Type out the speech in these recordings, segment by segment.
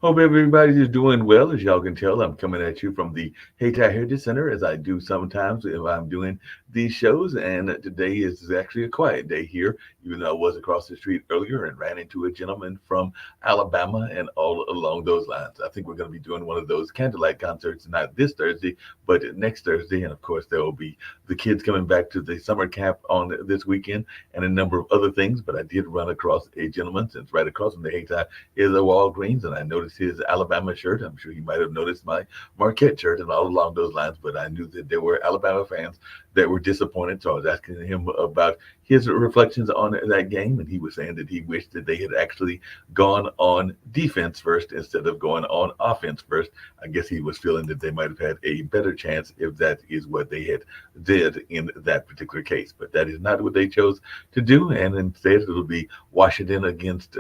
Hope everybody's doing well. As y'all can tell, I'm coming at you from the Hayti Heritage Center, as I do sometimes if I'm doing these shows. And today is actually a quiet day here, even though I was across the street earlier and ran into a gentleman from Alabama and all along those lines. I think we're going to be doing one of those candlelight concerts, not this Thursday, but next Thursday. And of course, there will be the kids coming back to the summer camp on this weekend and a number of other things. But I did run across a gentleman, since right across from the Hayti is a Walgreens, and I noticed his Alabama shirt. I'm sure he might have noticed my Marquette shirt and all along those lines, but I knew that there were Alabama fans that were disappointed. So I was asking him about his reflections on that game, and he was saying that he wished that they had actually gone on defense first instead of going on offense first. I guess he was feeling that they might have had a better chance if that is what they had did in that particular case. But that is not what they chose to do, and instead it'll be Washington against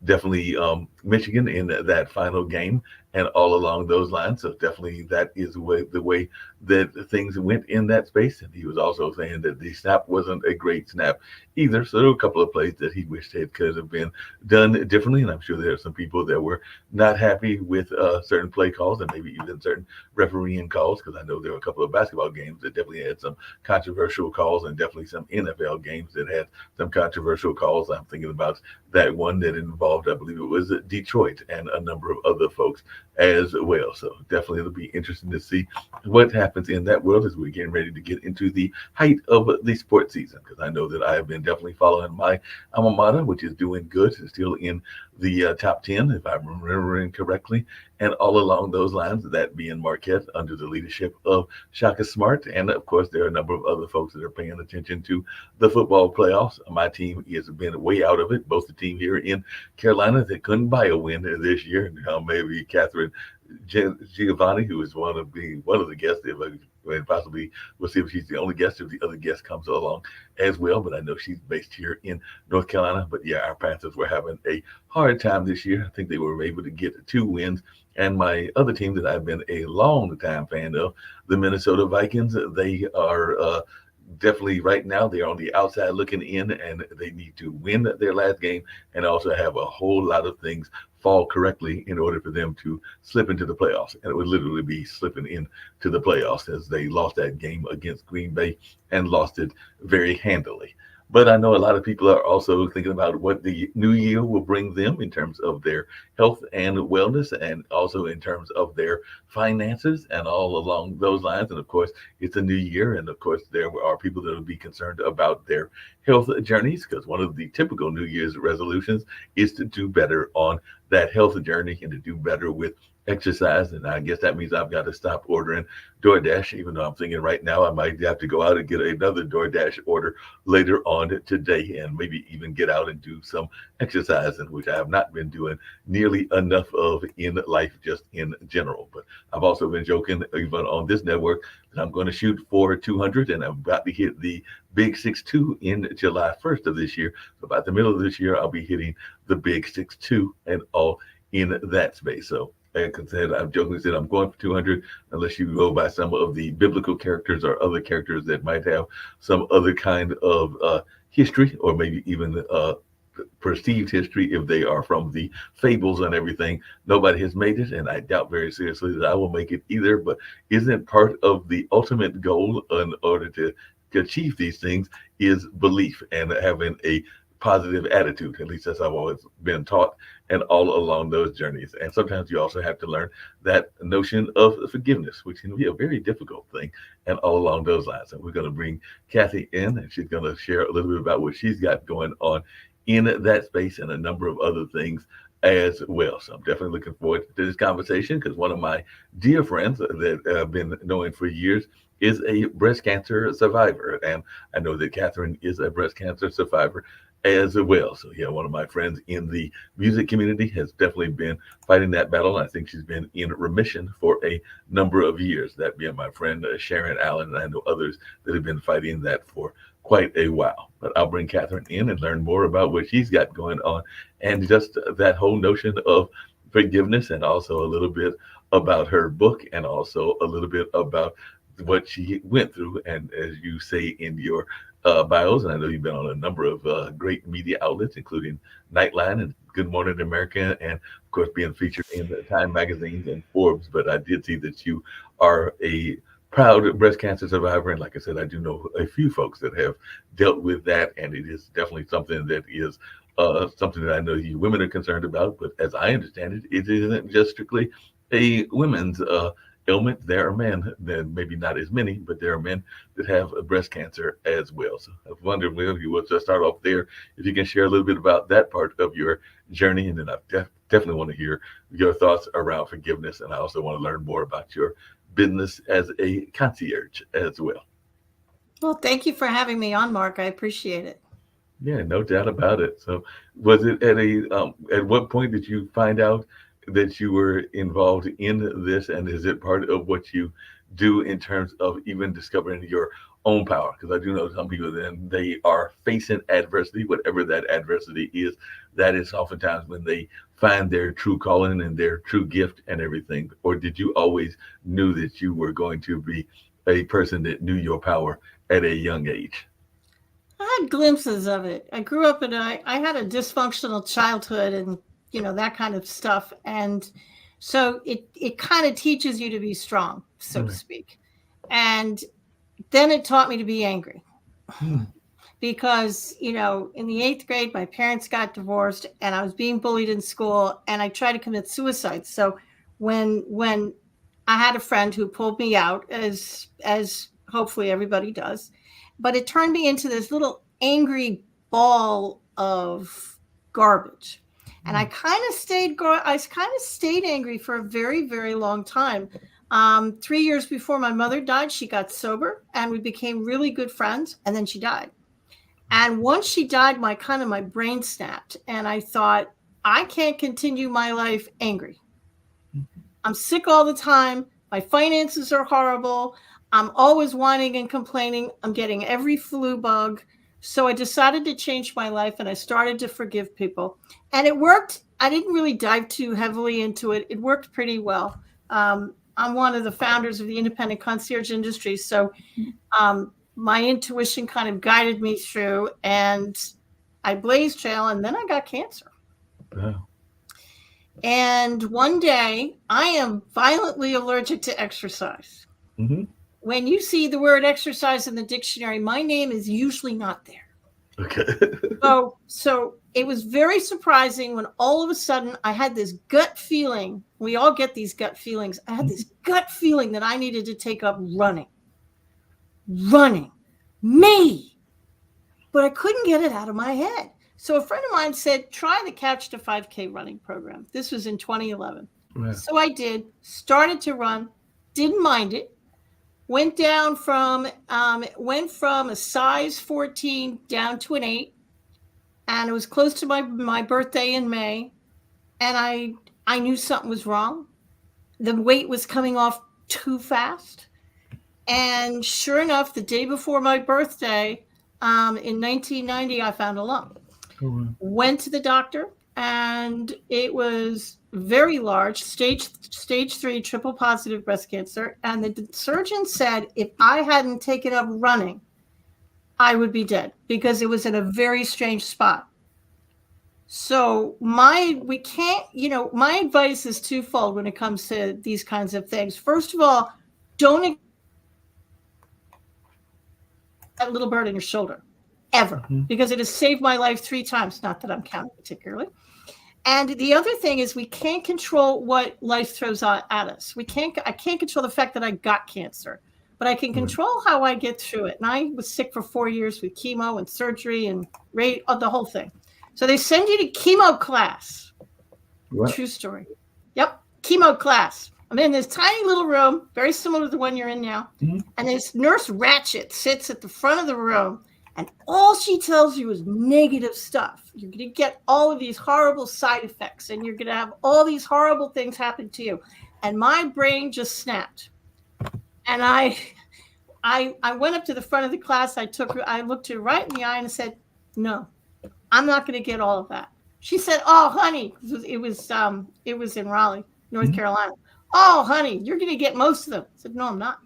definitely Michigan in that final game and all along those lines. So definitely that is the way that things went in that space. And he was also saying that the snap wasn't a great snap either. So there were a couple of plays that he wished it could have been done differently. And I'm sure there are some people that were not happy with certain play calls and maybe even certain refereeing calls, because I know there were a couple of basketball games that definitely had some controversial calls, and definitely some NFL games that had some controversial calls. I'm thinking about that one that involved, I believe it was Detroit and a number of other folks as well. So definitely it'll be interesting to see what happens in that world as we're getting ready to get into the height of the sports season. Because I know that I have been definitely following my alma mater, which is doing good, it's still in the top 10, if I'm remembering correctly, and all along those lines, that being Marquette under the leadership of Shaka Smart. And of course, there are a number of other folks that are paying attention to the football playoffs. My team has been way out of it. Both the team here in Carolina that couldn't buy a win this year. Now maybe Catherine Giovanni, who is one of the guests, if I and possibly we'll see if she's the only guest, if the other guest comes along as well. But I know she's based here in North Carolina. But yeah, our Panthers were having a hard time this year. I think they were able to get 2 wins. And my other team that I've been a long time fan of, the Minnesota Vikings, they are definitely right now they're on the outside looking in, and they need to win their last game and also have a whole lot of things fall correctly in order for them to slip into the playoffs. And it would literally be slipping into the playoffs, as they lost that game against Green Bay and lost it very handily. But I know a lot of people are also thinking about what the new year will bring them in terms of their health and wellness, and also in terms of their finances and all along those lines. And of course, it's a new year. And of course, there are people that will be concerned about their health journeys, because one of the typical New Year's resolutions is to do better on that health journey and to do better with exercise. And I guess that means I've got to stop ordering DoorDash, even though I'm thinking right now I might have to go out and get another DoorDash order later on today, and maybe even get out and do some exercising, which I have not been doing nearly enough of in life, just in general. But I've also been joking, even on this network, that I'm going to shoot for 200, and I'm about to hit the big 6'2" in July 1st of this year. So about the middle of this year, I'll be hitting the big 6'2" and all in that space. So like I said, I've jokingly said I'm going for 200, unless you go by some of the biblical characters or other characters that might have some other kind of history, or maybe even perceived history, if they are from the fables and everything. Nobody has made it, and I doubt very seriously that I will make it either. But isn't part of the ultimate goal in order to achieve these things is belief and having a positive attitude? At least that's how I've always been taught, and all along those journeys. And sometimes you also have to learn that notion of forgiveness, which can be a very difficult thing, and all along those lines. And we're going to bring Kathy in, and she's going to share a little bit about what she's got going on in that space and a number of other things as well. So I'm definitely looking forward to this conversation, because one of my dear friends that I've been knowing for years is a breast cancer survivor. And I know that Catherine is a breast cancer survivor as well. So yeah, one of my friends in the music community has definitely been fighting that battle. I think she's been in remission for a number of years. That being my friend Sharon Allen, and I know others that have been fighting that for quite a while. But I'll bring Catherine in and learn more about what she's got going on, and just that whole notion of forgiveness, and also a little bit about her book, and also a little bit about what she went through. And as you say in your bios, and I know you've been on a number of great media outlets, including Nightline and Good Morning America, and of course being featured in the Time magazines and Forbes. But I did see that you are a proud breast cancer survivor, and like I said, I do know a few folks that have dealt with that, and it is definitely something that is something that I know you women are concerned about. But as I understand it, it isn't just strictly a women's ailment. There are men, then maybe not as many, but there are men that have breast cancer as well. So I wonder if you would just start off there, if you can share a little bit about that part of your journey, and then I definitely want to hear your thoughts around forgiveness, and I also want to learn more about your business as a concierge as well. Well, thank you for having me on, Mark. I appreciate it. Yeah, no doubt about it. So, was it at what point did you find out that you were involved in this, and is it part of what you do in terms of even discovering your own power? Because I do know some people then they are facing adversity, whatever that adversity is. That is oftentimes when they find their true calling and their true gift and everything. Or did you always knew that you were going to be a person that knew your power at a young age? I had glimpses of it. I grew up and I had a dysfunctional childhood and that kind of stuff. And so it kind of teaches you to be strong, so to Right. speak. And then it taught me to be angry Hmm. because, in the eighth grade, my parents got divorced and I was being bullied in school and I tried to commit suicide. So when I had a friend who pulled me out, as hopefully everybody does, but it turned me into this little angry ball of garbage. And Hmm. I kind of stayed angry for a very, very long time. 3 years before my mother died, she got sober and we became really good friends. And then she died. And once she died, my brain snapped, and I thought, I can't continue my life angry. I'm sick all the time. My finances are horrible. I'm always whining and complaining. I'm getting every flu bug. So I decided to change my life and I started to forgive people. And it worked. I didn't really dive too heavily into it. It worked pretty well. I'm one of the founders of the independent concierge industry. So my intuition kind of guided me through, and I blazed trail, and then I got cancer. Wow. And one day, I am violently allergic to exercise. Hmm. When you see the word exercise in the dictionary, my name is usually not there. Okay. So it was very surprising when all of a sudden I had this gut feeling. We all get these gut feelings. I had this gut feeling that I needed to take up running, me, but I couldn't get it out of my head. So a friend of mine said, try the Couch to 5K running program. This was in 2011. Wow. So I did, started to run, didn't mind it, went from a size 14 down to an 8, and it was close to my birthday in May, and I knew something was wrong. The weight was coming off too fast. And sure enough, the day before my birthday, in 1990, I found a lump. Oh, wow. Went to the doctor, and it was very large, stage 3 triple positive breast cancer. And the surgeon said if I hadn't taken up running, I would be dead because it was in a very strange spot. So we can't, my advice is twofold when it comes to these kinds of things. First of all, don't that little bird on your shoulder ever, Mhm. because it has saved my life 3 times. Not that I'm counting particularly. And the other thing is we can't control what life throws at us. I can't control the fact that I got cancer, but I can Right. control how I get through it. And I was sick for 4 years with chemo and surgery and the whole thing. So they send you to chemo class. Wow. True story. Yep. Chemo class. I'm in this tiny little room, very similar to the one you're in now. Mhm. And this nurse Ratchet sits at the front of the room, and all she tells you is negative stuff. You're going to get all of these horrible side effects, and you're going to have all these horrible things happen to you. And my brain just snapped. And I went up to the front of the class. I looked her right in the eye and said, no, I'm not going to get all of that. She said, oh, honey, it was in Raleigh, North Mhm. Carolina. Oh, honey, you're going to get most of them. I said, no, I'm not.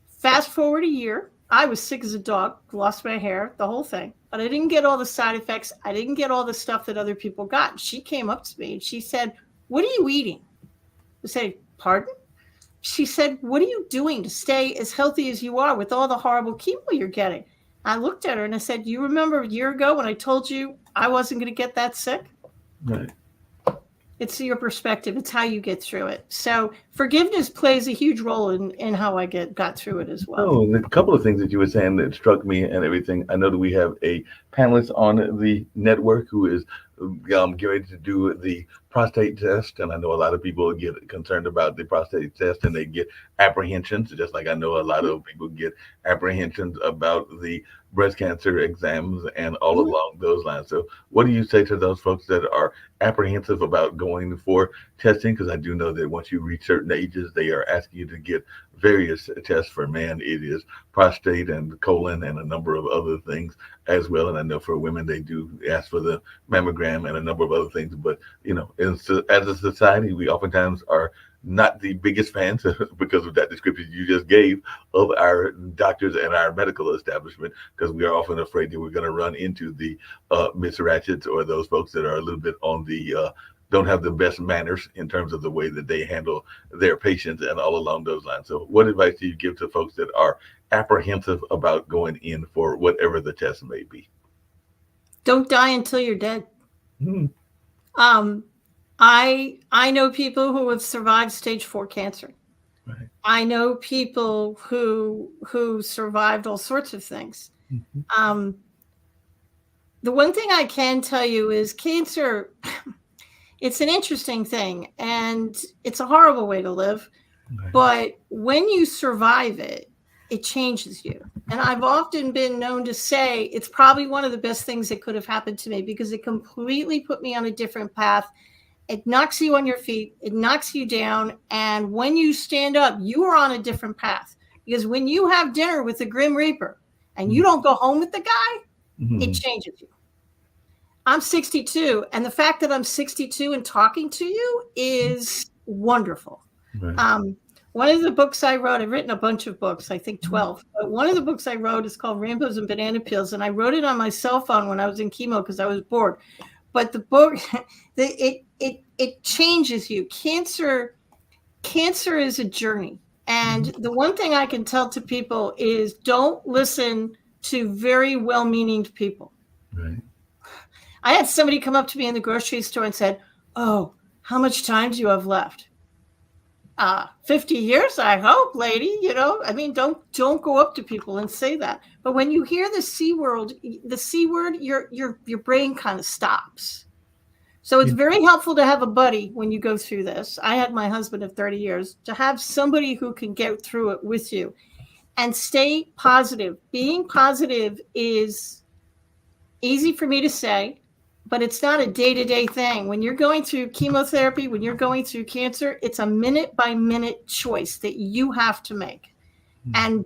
Fast forward a year. I was sick as a dog, lost my hair, the whole thing. but I didn't get all the side effects. I didn't get all the stuff that other people got. She came up to me and she said, "What are you eating?" I said, "Pardon?" She said, "What are you doing to stay as healthy as you are with all the horrible chemo you're getting?" I looked at her and I said, "You remember a year ago when I told you I wasn't going to get that sick?" Right. It's your perspective. It's how you get through it. So forgiveness plays a huge role in how I got through it as well. Oh, a couple of things that you were saying that struck me and everything. I know that we have a panelist on the network who is getting ready to do the prostate test, and I know a lot of people get concerned about the prostate test and they get apprehensions, just like I know a lot of people get apprehensions about the breast cancer exams and all along those lines. So what do you say to those folks that are apprehensive about going for testing? Because I do know that once you reach certain ages, they are asking you to get various tests. For man, it is prostate and colon and a number of other things as well. And I know for women, they do ask for the mammogram and a number of other things. But, as a society, we oftentimes are not the biggest fans because of that description you just gave of our doctors and our medical establishment, because we are often afraid that we're going to run into the Miss Ratchets or those folks that are a little bit on the don't have the best manners in terms of the way that they handle their patients and all along those lines. So what advice do you give to folks that are apprehensive about going in for whatever the test may be? Don't die until you're dead. Hmm. I know people who have survived stage 4 cancer. Right. I know people who survived all sorts of things. Mm-hmm. The one thing I can tell you is cancer, it's an interesting thing and it's a horrible way to live. Right. But when you survive it, it changes you. And I've often been known to say it's probably one of the best things that could have happened to me, because it completely put me on a different path. It knocks you on your feet. It knocks you down. And when you stand up, you are on a different path. Because when you have dinner with the Grim Reaper and you don't go home with the guy, it changes you. I'm 62. And the fact that I'm 62 and talking to you is wonderful. Right. One of the books I wrote, I've written a bunch of books, I think 12, but one of the books I wrote is called Rainbows and Banana Peels. And I wrote it on my cell phone when I was in chemo because I was bored. But the book, it changes you. Cancer is a journey. And the one thing I can tell to people is don't listen to very well-meaning people. Right. I had somebody come up to me in the grocery store and said, "Oh, how much time do you have left?" 50 years, I hope, lady. Don't go up to people and say that. But when you hear the C word, your brain kind of stops. So it's very helpful to have a buddy when you go through this. I had my husband of 30 years, to have somebody who can get through it with you and stay positive. Being positive is easy for me to say, but it's not a day-to-day thing. When you're going through chemotherapy, when you're going through cancer, it's a minute-by-minute choice that you have to make. And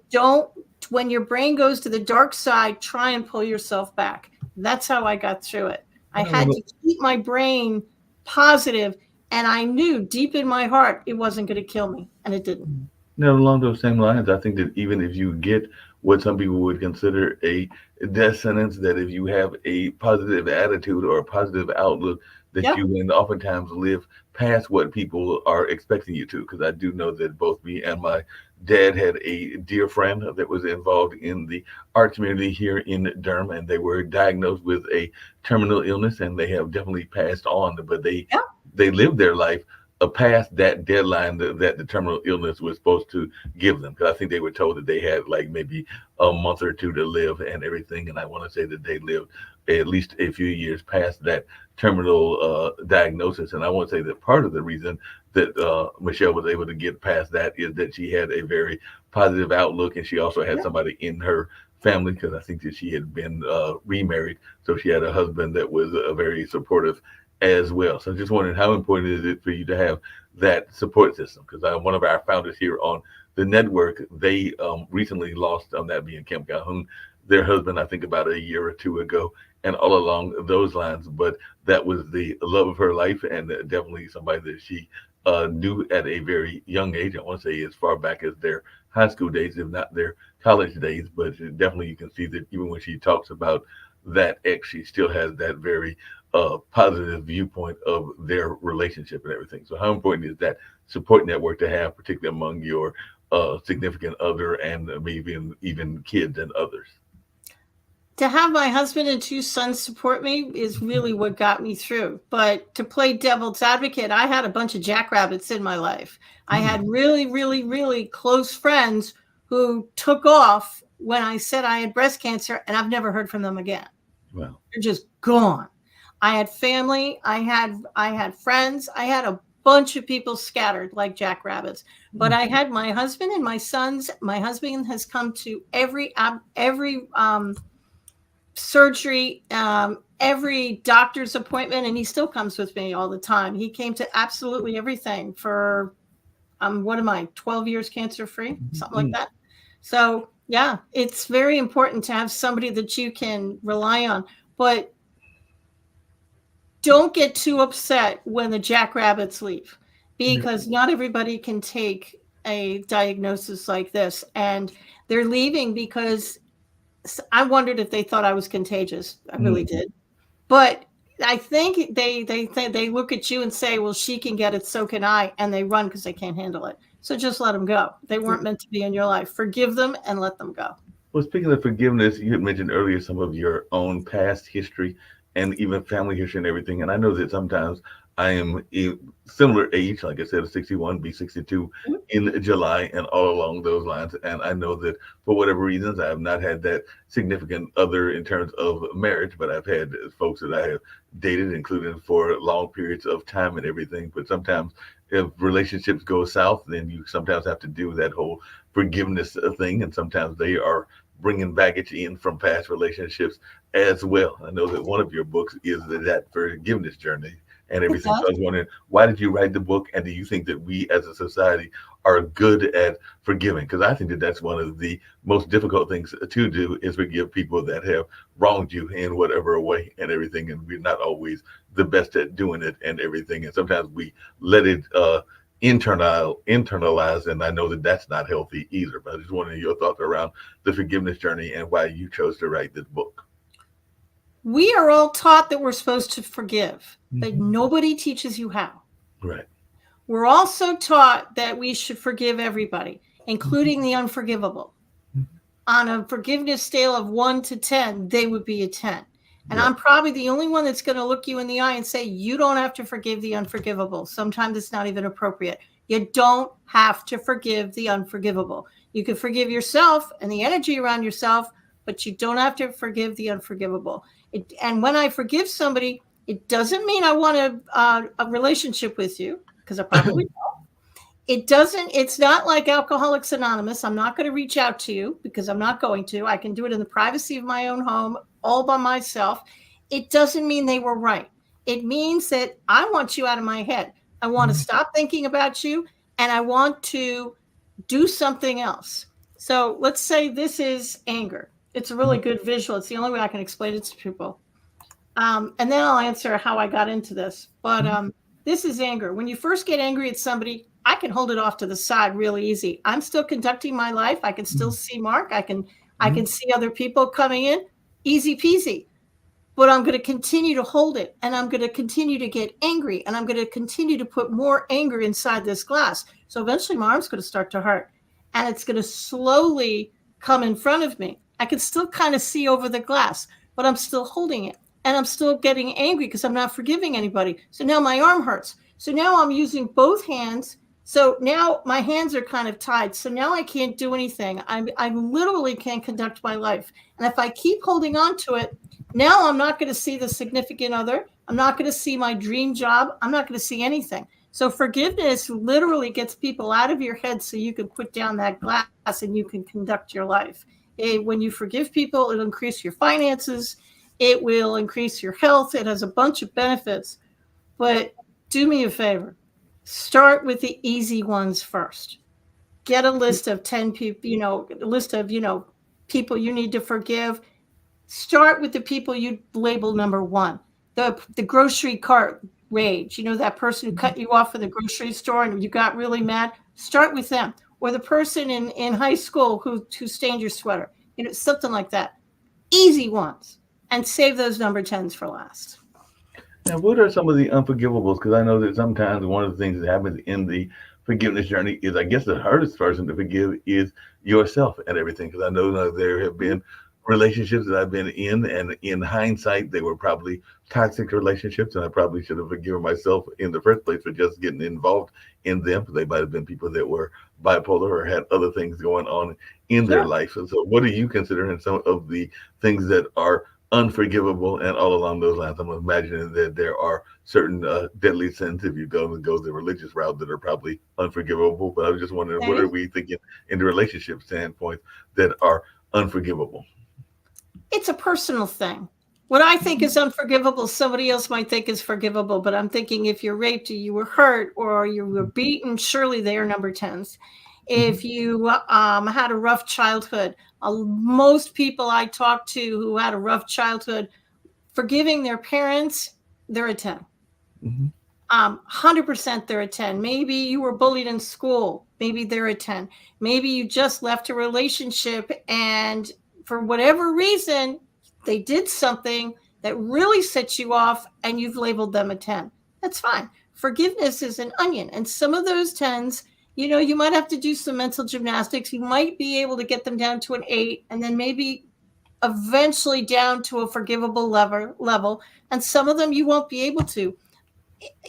when your brain goes to the dark side, try and pull yourself back. That's how I got through it. I had to keep my brain positive, and I knew deep in my heart it wasn't going to kill me, and it didn't. Now, along those same lines, I think that even if you get what some people would consider a death sentence, that if you have a positive attitude or a positive outlook, that you can oftentimes live past what people are expecting you to. Because I do know that both me and my dad had a dear friend that was involved in the art community here in Durham, and they were diagnosed with a terminal illness, and they have definitely passed on, but they lived their life past that deadline that the terminal illness was supposed to give them. Because I think they were told that they had like maybe a month or two to live and everything. And I want to say that they lived at least a few years past that terminal diagnosis. And I want to say that part of the reason that Michelle was able to get past that is that she had a very positive outlook, and she also had somebody in her family, because I think that she had been remarried. So she had a husband that was very supportive as well. So just wondering, how important is it for you to have that support system? Because one of our founders here on the network, they recently lost, that being Kim Calhoun, their husband, I think about a year or two ago, and all along those lines. But that was the love of her life, and definitely somebody that she knew at a very young age. I want to say as far back as their high school days, if not their college days. But definitely you can see that even when she talks about that ex, she still has that very positive viewpoint of their relationship and everything. So how important is that support network to have, particularly among your significant other and maybe even kids and others? To have my husband and two sons support me is really what got me through. But to play devil's advocate, I had a bunch of jackrabbits in my life. I had really, really, really close friends who took off when I said I had breast cancer, and I've never heard from them again. Wow. They're just gone. I had family, I had friends, I had a bunch of people scattered like jackrabbits. But I had my husband and my sons. My husband has come to every surgery, every doctor's appointment, and he still comes with me all the time. He came to absolutely everything for what am I, 12 years cancer free, something like that. So yeah, it's very important to have somebody that you can rely on, but don't get too upset when the jackrabbits leave, because not everybody can take a diagnosis like this, and they're leaving because I wondered if they thought I was contagious. I really did. But I think they look at you and say, well, she can get it, so can I. And they run because they can't handle it. So just let them go. They weren't meant to be in your life. Forgive them and let them go. Well, speaking of forgiveness, you had mentioned earlier some of your own past history and even family history and everything. And I know that sometimes I am a similar age, like I said, 61, be 62 in July and all along those lines. And I know that for whatever reasons, I have not had that significant other in terms of marriage, but I've had folks that I have dated, including for long periods of time and everything. But sometimes if relationships go south, then you sometimes have to do that whole forgiveness thing. And sometimes they are bringing baggage in from past relationships as well. I know that one of your books is that forgiveness journey and everything. So I was wondering, why did you write the book? And do you think that we as a society are good at forgiving? Because I think that that's one of the most difficult things to do, is forgive people that have wronged you in whatever way and everything. And we're not always the best at doing it and everything. And sometimes we let it internalize. And I know that that's not healthy either. But I just wanted your thoughts around the forgiveness journey and why you chose to write this book. We are all taught that we're supposed to forgive, but nobody teaches you how. Right. We're also taught that we should forgive everybody, including the unforgivable. On a forgiveness scale of 1 to 10, they would be a 10. And I'm probably the only one that's going to look you in the eye and say, you don't have to forgive the unforgivable. Sometimes it's not even appropriate. You don't have to forgive the unforgivable. You can forgive yourself and the energy around yourself, but you don't have to forgive the unforgivable. And when I forgive somebody, it doesn't mean I want a relationship with you, because I probably don't. It's not like Alcoholics Anonymous. I'm not going to reach out to you, because I'm not going to. I can do it in the privacy of my own home, all by myself. It doesn't mean they were right. It means that I want you out of my head. I want to stop thinking about you, and I want to do something else. So let's say this is anger. It's a really good visual. It's the only way I can explain it to people. And then I'll answer how I got into this. But this is anger. When you first get angry at somebody, I can hold it off to the side really easy. I'm still conducting my life. I can still see Mark. I can see other people coming in. Easy peasy. But I'm going to continue to hold it, and I'm going to continue to get angry, and I'm going to continue to put more anger inside this glass. So eventually my arm's going to start to hurt, and it's going to slowly come in front of me. I can still kind of see over the glass, but I'm still holding it, and I'm still getting angry because I'm not forgiving anybody. So now my arm hurts. So now I'm using both hands. So now my hands are kind of tied. So now I can't do anything. I literally can't conduct my life. And if I keep holding on to it, now I'm not going to see the significant other. I'm not going to see my dream job. I'm not going to see anything. So forgiveness literally gets people out of your head so you can put down that glass and you can conduct your life. When you forgive people, it'll increase your finances. It will increase your health. It has a bunch of benefits. But do me a favor. Start with the easy ones first. Get a list of 10 people, a list of, people you need to forgive. Start with the people you label number one. The grocery cart rage, that person who cut you off in the grocery store and you got really mad. Start with them. Or the person in high school who stained your sweater, something like that. Easy ones. and save those number 10s for last. Now, what are some of the unforgivables? Because I know that sometimes one of the things that happens in the forgiveness journey is, I guess, the hardest person to forgive is yourself and everything. Because I know that there have been relationships that I've been in, and in hindsight, they were probably toxic relationships, and I probably should have forgiven myself in the first place for just getting involved in them. They might have been people that were bipolar or had other things going on in their Sure. life. And so, what do you consider in some of the things that are unforgivable and all along those lines? I'm imagining that there are certain deadly sins, if you go the religious route, that are probably unforgivable. But I was just wondering, There what are is. we thinking in the relationship standpoint that are unforgivable? It's a personal thing. What I think is unforgivable, somebody else might think is forgivable, but I'm thinking if you're raped or you were hurt or you were beaten, surely they are number 10s. Mhm. If you had a rough childhood, most people I talk to who had a rough childhood, forgiving their parents, they're a 10. Mhm. 100% they're a 10. Maybe you were bullied in school. Maybe they're a 10. Maybe you just left a relationship and for whatever reason, they did something that really set you off and you've labeled them a 10. That's fine. Forgiveness is an onion. And some of those 10s, you might have to do some mental gymnastics. You might be able to get them down to an 8 and then maybe eventually down to a forgivable level. And some of them you won't be able to.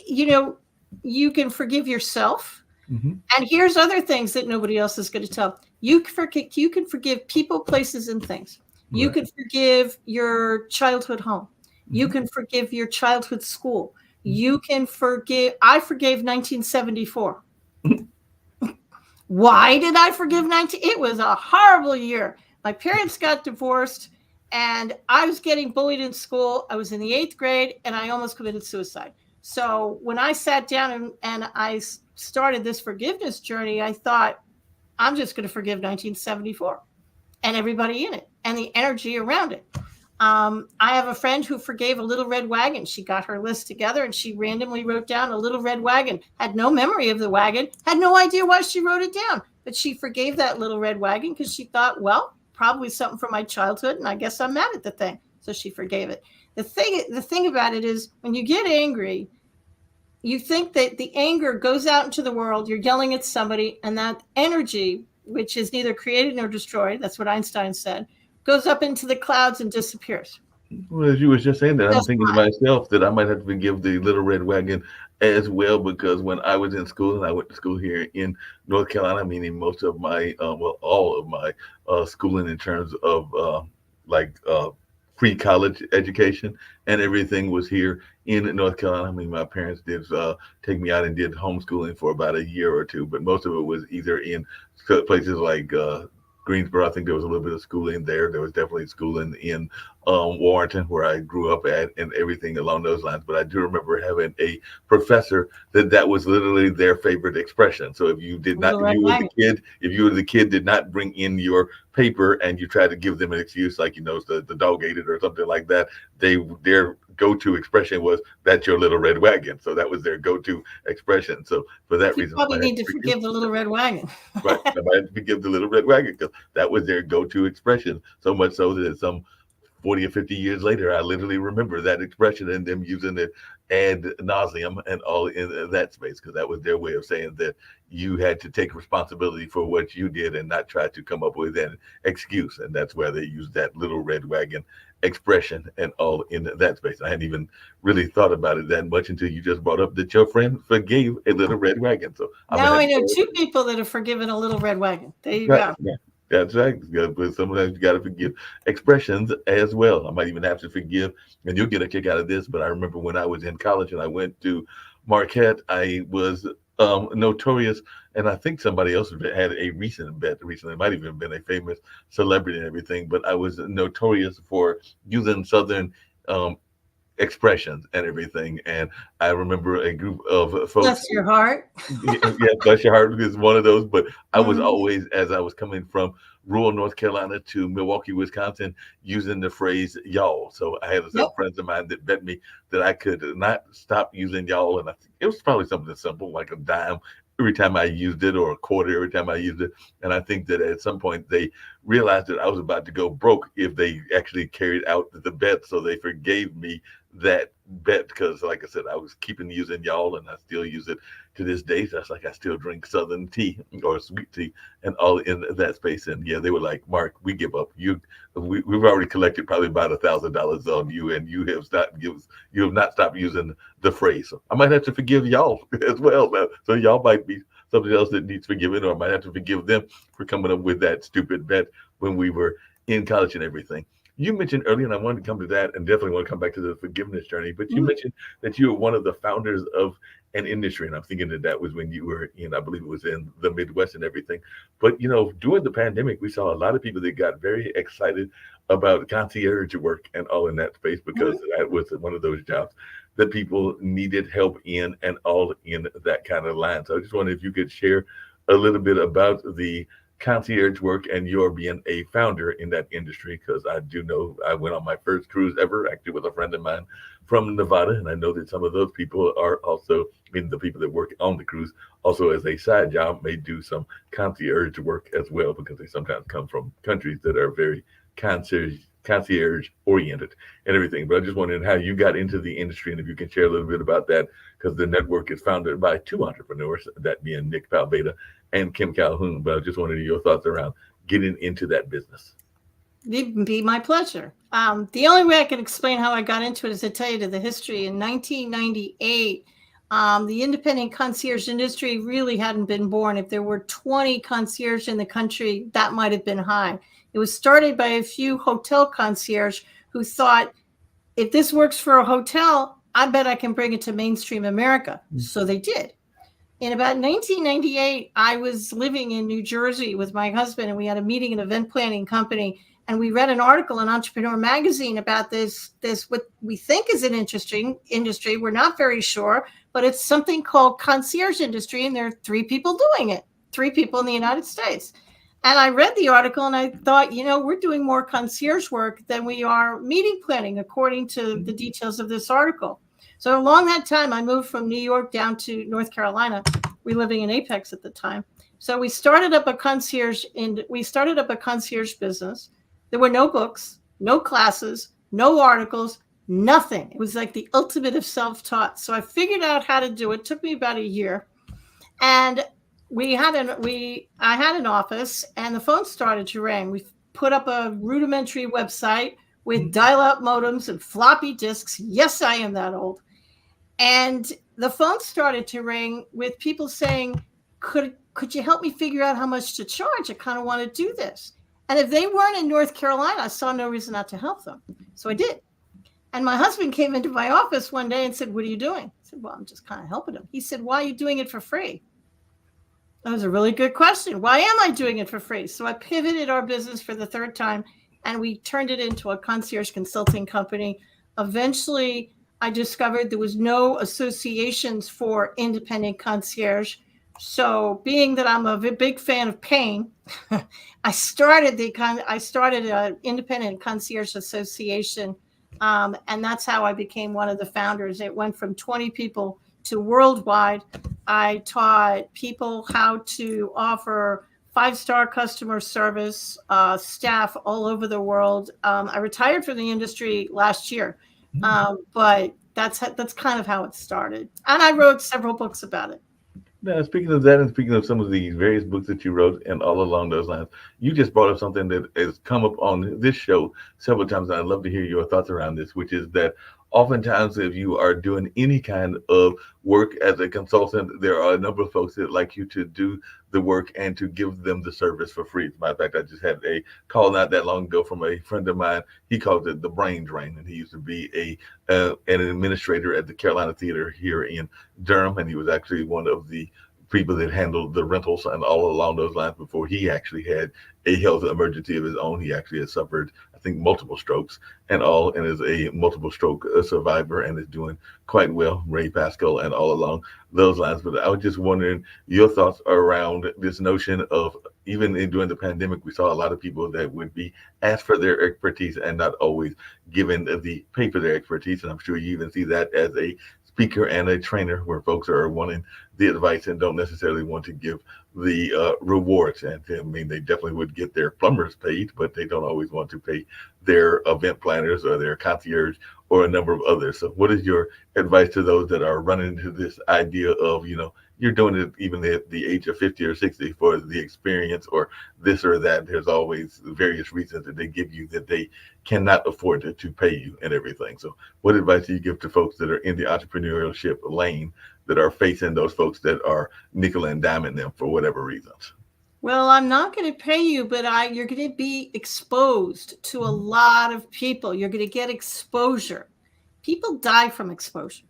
you know, you can forgive yourself. Mhm. And here's other things that nobody else is going to tell. You can forgive people, places, and things. You Right. can forgive your childhood home. You Mhm. can forgive your childhood school. Mhm. I forgave 1974. Why did I forgive 19? It was a horrible year. My parents got divorced and I was getting bullied in school. I was in the 8th grade and I almost committed suicide. So when I sat down and I started this forgiveness journey, I thought, I'm just going to forgive 1974 and everybody in it and the energy around it. I have a friend who forgave a little red wagon. She got her list together and she randomly wrote down a little red wagon, had no memory of the wagon, had no idea why she wrote it down, but she forgave that little red wagon because she thought, well, probably something from my childhood, and I guess I'm mad at the thing. So she forgave it. The thing about it is when you get angry, you think that the anger goes out into the world, you're yelling at somebody, and that energy, which is neither created nor destroyed, that's what Einstein said, goes up into the clouds and disappears. Well, as you was just saying that, I'm Just thinking to myself that I might have to forgive the Little Red Wagon as well, because when I was in school, and I went to school here in North Carolina, meaning most of my, well, all of my schooling in terms of like pre-college education and everything was here in North Carolina. I mean, my parents did take me out and did homeschooling for about a year or two, but most of it was either in places like Greensboro. I think there was a little bit of schooling there. There was definitely schooling in Warrenton, where I grew up at, and everything along those lines. But I do remember having a professor that was literally their favorite expression. So if you did not, little red wagon. if you were the kid, did not bring in your paper and you tried to give them an excuse, like the dog ate it or something like that, their go-to expression was, "That's your little red wagon." So that was their go-to expression. So for that You reason, I probably might have need to to forgive. forgive the little red wagon. Right. I might have to forgive the little red wagon because that was their go-to expression. So much so that some 40 or 50 years later, I literally remember that expression and them using it ad nauseum and all in that space, because that was their way of saying that you had to take responsibility for what you did and not try to come up with an excuse. And that's where they used that little red wagon expression and all in that space. I hadn't even really thought about it that much until you just brought up that your friend forgave a little red wagon. So I'm gonna Now have I to know go. two people that have forgiven a little red wagon. There you Right. go. Yeah. That's right. But sometimes you got to forgive expressions as well. I might even have to forgive, and you'll get a kick out of this. But I remember when I was in college and I went to Marquette, I was notorious, and I think somebody else had a recent bet recently. It might even have been a famous celebrity and everything. But I was notorious for using Southern um, expressions and everything. And I remember a group of folks. Bless your heart. Yeah, yeah, bless your heart is one of those. But I was Mhm. always, as I was coming from rural North Carolina to Milwaukee, Wisconsin, using the phrase y'all. So I had Yep. some friends of mine that bet me that I could not stop using y'all. And I think it was probably something simple like a dime every time I used it, or a quarter every time I used it. And I think that at some point they realized that I was about to go broke if they actually carried out the bet. So they forgave me that bet because, like I said, I was keeping using y'all, and I still use it to this day. That's like I still drink Southern tea or sweet tea and all in that space. And yeah, they were like, Mark, we give up. We've already collected probably about $1,000 on you, and you have not stopped using the phrase. So I might have to forgive y'all as well. So y'all might be somebody else that needs forgiving, or I might have to forgive them for coming up with that stupid bet when we were in college and everything. You mentioned earlier, and I wanted to come to that, and definitely want to come back to the forgiveness journey, but you mentioned that you were one of the founders of an industry, and I'm thinking that was when you were in, I believe it was in the Midwest and everything. But during the pandemic, we saw a lot of people that got very excited about concierge work and all in that space, because that was one of those jobs that people needed help in, and all in that kind of line. So I just wondered if you could share a little bit about the concierge work and your being a founder in that industry, because I do know I went on my first cruise ever, actually with a friend of mine from Nevada, and I know that some of those people are also, the people that work on the cruise, also as a side job may do some concierge work as well, because they sometimes come from countries that are very concierge oriented and everything. But I just wondered how you got into the industry, and if you can share a little bit about that, because the network is founded by two entrepreneurs, that being Nick Palbeda and Kim Calhoun. But I just wanted your thoughts around getting into that business. It'd be my pleasure. The only way I can explain how I got into it is to tell you the history. In 1998, the independent concierge industry really hadn't been born. If there were 20 concierge in the country, that might have been high. It was started by a few hotel concierge who thought, if this works for a hotel, I bet I can bring it to mainstream America. So they did. In about 1998, I was living in New Jersey with my husband, and we had a meeting, an event planning company, and we read an article in Entrepreneur Magazine about this what we think is an interesting industry. We're not very sure, but it's something called concierge industry, and there are 3 people doing it, 3 people in the United States. And I read the article and I thought, we're doing more concierge work than we are meeting planning, according to the details of this article. So along that time, I moved from New York down to North Carolina. We were living in Apex at the time. So we started up a concierge business. There were no books, no classes, no articles, nothing. It was like the ultimate of self-taught. So I figured out how to do it. It took me about a year. And I had an office, and the phone started to ring. We put up a rudimentary website with dial-up modems and floppy disks. Yes, I am that old. And the phone started to ring with people saying, could you help me figure out how much to charge? I kind of want to do this. And if they weren't in North Carolina, I saw no reason not to help them. So I did. And my husband came into my office one day and said, what are you doing? I said, well, I'm just kind of helping him. He said, why are you doing it for free? That was a really good question. Why am I doing it for free? So I pivoted our business for the 3rd time, and we turned it into a concierge consulting company. Eventually, I discovered there was no associations for independent concierge. So being that I'm a big fan of pain, I started an independent concierge association, and that's how I became one of the founders. It went from 20 people to worldwide. I taught people how to offer 5-star customer service, staff all over the world. I retired from the industry last year, but that's kind of how it started. And I wrote several books about it. Now, speaking of that, and speaking of some of the various books that you wrote and all along those lines, you just brought up something that has come up on this show several times, and I'd love to hear your thoughts around this, which is that oftentimes if you are doing any kind of work as a consultant, there are a number of folks that like you to do the work and to give them the service for free. As a matter of fact, I just had a call not that long ago from a friend of mine. He calls it the brain drain, and he used to be an administrator at the Carolina Theater here in Durham, and he was actually one of the people that handled the rentals and all along those lines before he actually had a health emergency of his own. He actually has suffered, I think, multiple strokes and is a multiple stroke survivor and is doing quite well, Ray Pascal, and all along those lines. But I was just wondering your thoughts around this notion of, even during the pandemic, we saw a lot of people that would be asked for their expertise and not always given the pay for their expertise. And I'm sure you even see that as a speaker and a trainer, where folks are wanting the advice and don't necessarily want to give the rewards. And I mean, they definitely would get their plumbers paid, but they don't always want to pay their event planners or their concierge or a number of others. So what is your advice to those that are running into this idea of, you're doing it even at the age of 50 or 60 for the experience or this or that? There's always various reasons that they give you that they cannot afford to pay you and everything. So what advice do you give to folks that are in the entrepreneurship lane that are facing those folks that are nickel and diming them for whatever reasons? Well, I'm not going to pay you, but you're going to be exposed to a lot of people. You're going to get exposure. People die from exposure.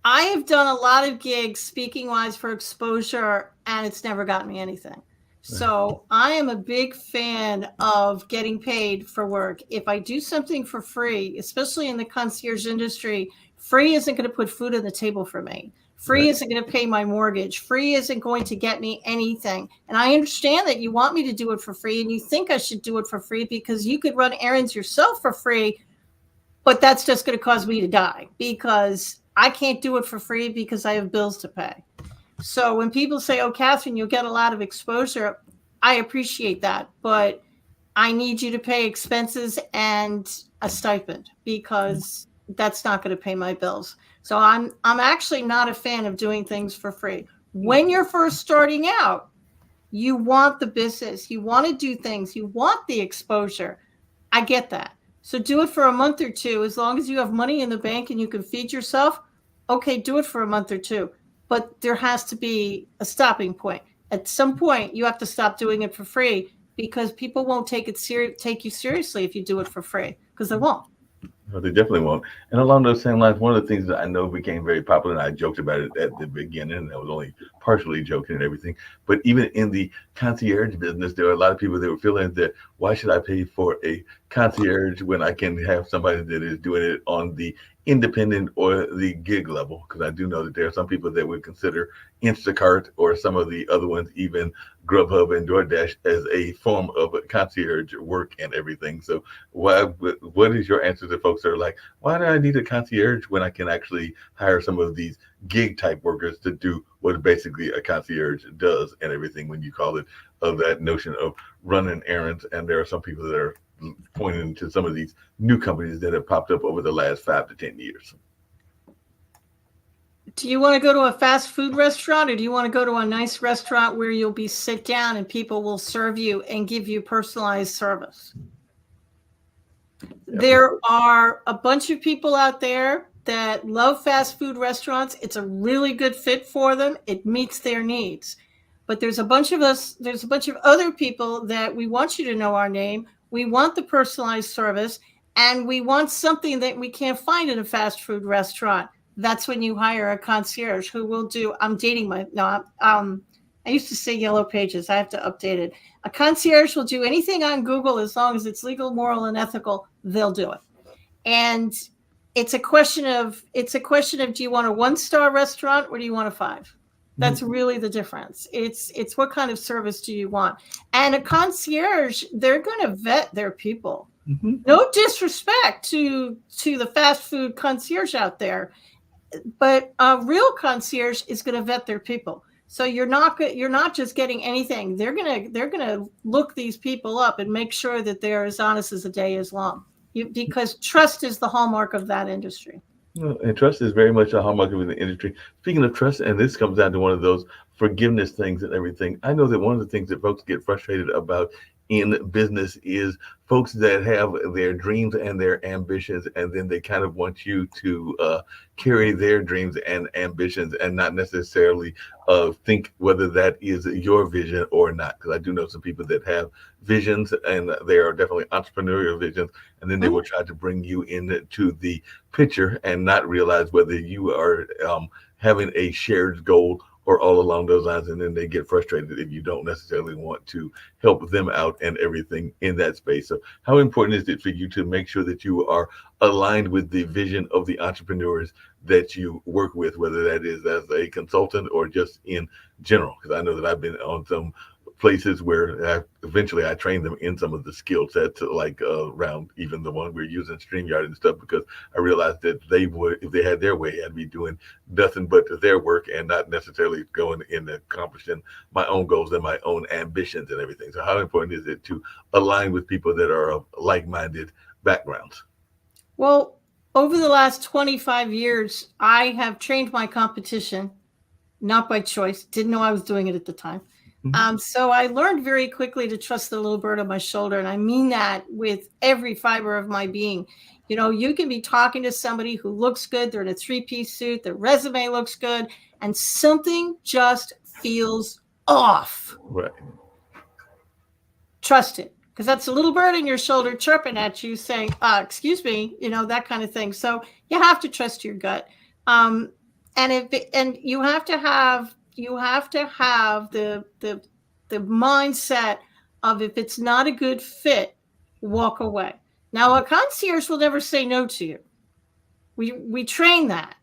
I have done a lot of gigs speaking wise for exposure, and it's never gotten me anything. So I am a big fan of getting paid for work. If I do something for free, especially in the concierge industry, free isn't going to put food on the table for me. Free isn't going to pay my mortgage. Free isn't going to get me anything. And I understand that you want me to do it for free, and you think I should do it for free because you could run errands yourself for free, but that's just going to cause me to die because I can't do it for free because I have bills to pay. So when people say, oh, Catherine, you'll get a lot of exposure, I appreciate that, but I need you to pay expenses and a stipend because that's not going to pay my bills. So I'm actually not a fan of doing things for free. When you're first starting out, you want the business, you want to do things, you want the exposure. I get that. So do it for a month or two. As long as you have money in the bank and you can feed yourself, okay, do it for a month or two. But there has to be a stopping point. At some point, you have to stop doing it for free because people won't take you seriously if you do it for free, because they won't. No, they definitely won't. And along those same lines, one of the things that I know became very popular, and I joked about it at the beginning, and I was only partially joking and everything, but even in the concierge business, there are a lot of people that were feeling that, why should I pay for a concierge when I can have somebody that is doing it on the independent or the gig level? Because I do know that there are some people that would consider Instacart or some of the other ones, even Grubhub and DoorDash, as a form of concierge work and everything. So what is your answer to folks that are like, why do I need a concierge when I can actually hire some of these gig type workers to do what basically a concierge does and everything, when you call it of that notion of running errands? And there are some people that are pointing to some of these new companies that have popped up over the last 5 to 10 years. Do you want to go to a fast food restaurant, or do you want to go to a nice restaurant where you'll be sit down and people will serve you and give you personalized service? There are a bunch of people out there that love fast food restaurants. It's a really good fit for them. It meets their needs. But there's a bunch of other people that we want you to know our name. We want the personalized service, and we want something that we can't find in a fast food restaurant. That's when you hire a concierge who will do, I used to say Yellow Pages. I have to update it. A concierge will do anything on Google as long as it's legal, moral, and ethical. They'll do it. And it's a question of, do you want a 1-star restaurant or do you want a 5? That's really the difference. It's what kind of service do you want? And a concierge, they're going to vet their people. Mm-hmm. No disrespect to the fast food concierge out there, but a real concierge is going to vet their people. So you're not just getting anything. They're gonna look these people up and make sure that they're as honest as the day is long. Because trust is the hallmark of that industry. And trust is very much a hallmark of the industry. Speaking of trust, and this comes down to one of those forgiveness things and everything. I know that one of the things that folks get frustrated about in business is folks that have their dreams and their ambitions, and then they kind of want you to carry their dreams and ambitions and not necessarily think whether that is your vision or not. Because I do know some people that have visions, and they are definitely entrepreneurial visions, and then they will try to bring you into the picture and not realize whether you are having a shared goal or all along those lines, and then they get frustrated if you don't necessarily want to help them out and everything in that space. So how important is it for you to make sure that you are aligned with the vision of the entrepreneurs that you work with, whether that is as a consultant or just in general? Because I know that I've been on some places where eventually I trained them in some of the skill sets, like around even the one we're using StreamYard and stuff, because I realized that they would, if they had their way, I'd be doing nothing but their work and not necessarily going in accomplishing my own goals and my own ambitions and everything. So how important is it to align with people that are of like-minded backgrounds? Well, over the last 25 years, I have trained my competition, not by choice. Didn't know I was doing it at the time. So I learned very quickly to trust the little bird on my shoulder. And I mean that with every fiber of my being. You know, you can be talking to somebody who looks good. They're in a 3-piece suit. Their resume looks good. And something just feels off. Right. Trust it. Because that's a little bird in your shoulder chirping at you saying, excuse me, you know, that kind of thing. So you have to trust your gut. And you have to have the mindset of, if it's not a good fit, walk away. Now, a concierge will never say no to you. We train that,